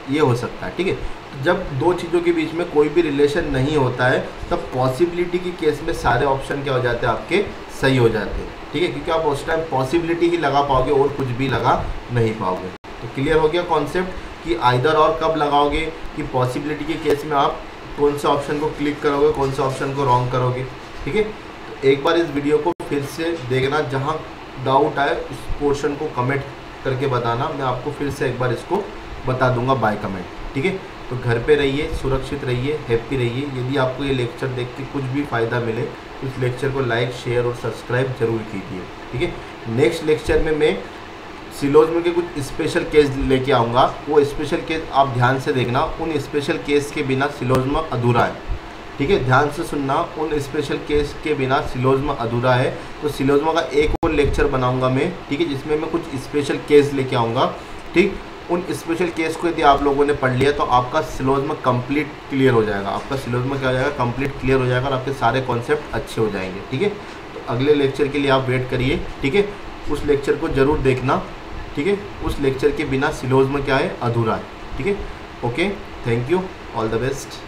ये हो सकता है, ठीक है। जब दो चीज़ों के बीच में कोई भी रिलेशन नहीं होता है तब पॉसिबिलिटी के केस में सारे ऑप्शन क्या हो जाते हैं, आपके सही हो जाते हैं, ठीक है, क्योंकि आप उस टाइम पॉसिबिलिटी ही लगा पाओगे और कुछ भी लगा नहीं पाओगे। तो क्लियर हो गया कॉन्सेप्ट कि आइदर और कब लगाओगे, कि पॉसिबिलिटी के केस में आप कौन सा ऑप्शन को क्लिक करोगे, कौन सा ऑप्शन को रॉन्ग करोगे, ठीक है। तो एक बार इस वीडियो को फिर से देखना, जहाँ डाउट आए उस पोर्शन को कमेंट करके बताना, मैं आपको फिर से एक बार इसको बता दूंगा बाय कमेंट, ठीक है। तो घर पे रहिए, सुरक्षित रहिए, हैप्पी रहिए। यदि आपको ये लेक्चर देख के कुछ भी फ़ायदा मिले तो इस लेक्चर को लाइक, शेयर और सब्सक्राइब जरूर कीजिए, ठीक है। नेक्स्ट लेक्चर में मैं सिलोजिज्म के कुछ स्पेशल केस लेके आऊँगा, वो स्पेशल केस आप ध्यान से देखना, उन स्पेशल केस के बिना सिलोजिज्म अधूरा है, ठीक है, ध्यान से सुनना। उन स्पेशल केस के बिना सिलोज़मा अधूरा है। तो सिलोज़मा का एक और लेक्चर बनाऊंगा मैं, ठीक है, जिसमें मैं कुछ स्पेशल केस लेके आऊँगा। ठीक, उन स्पेशल केस को यदि आप लोगों ने पढ़ लिया तो आपका सिलोज़मा कंप्लीट क्लियर हो जाएगा। आपका सिलोज़मा क्या हो जाएगा, कंप्लीट क्लियर हो जाएगा और आपके सारे कॉन्सेप्ट अच्छे हो जाएंगे। ठीक है, तो अगले लेक्चर के लिए आप वेट करिए। ठीक है, उस लेक्चर को ज़रूर देखना। ठीक है, उस लेक्चर के बिना सिलोज़मा क्या है, अधूरा है। ठीक है, okay, thank you, all the best.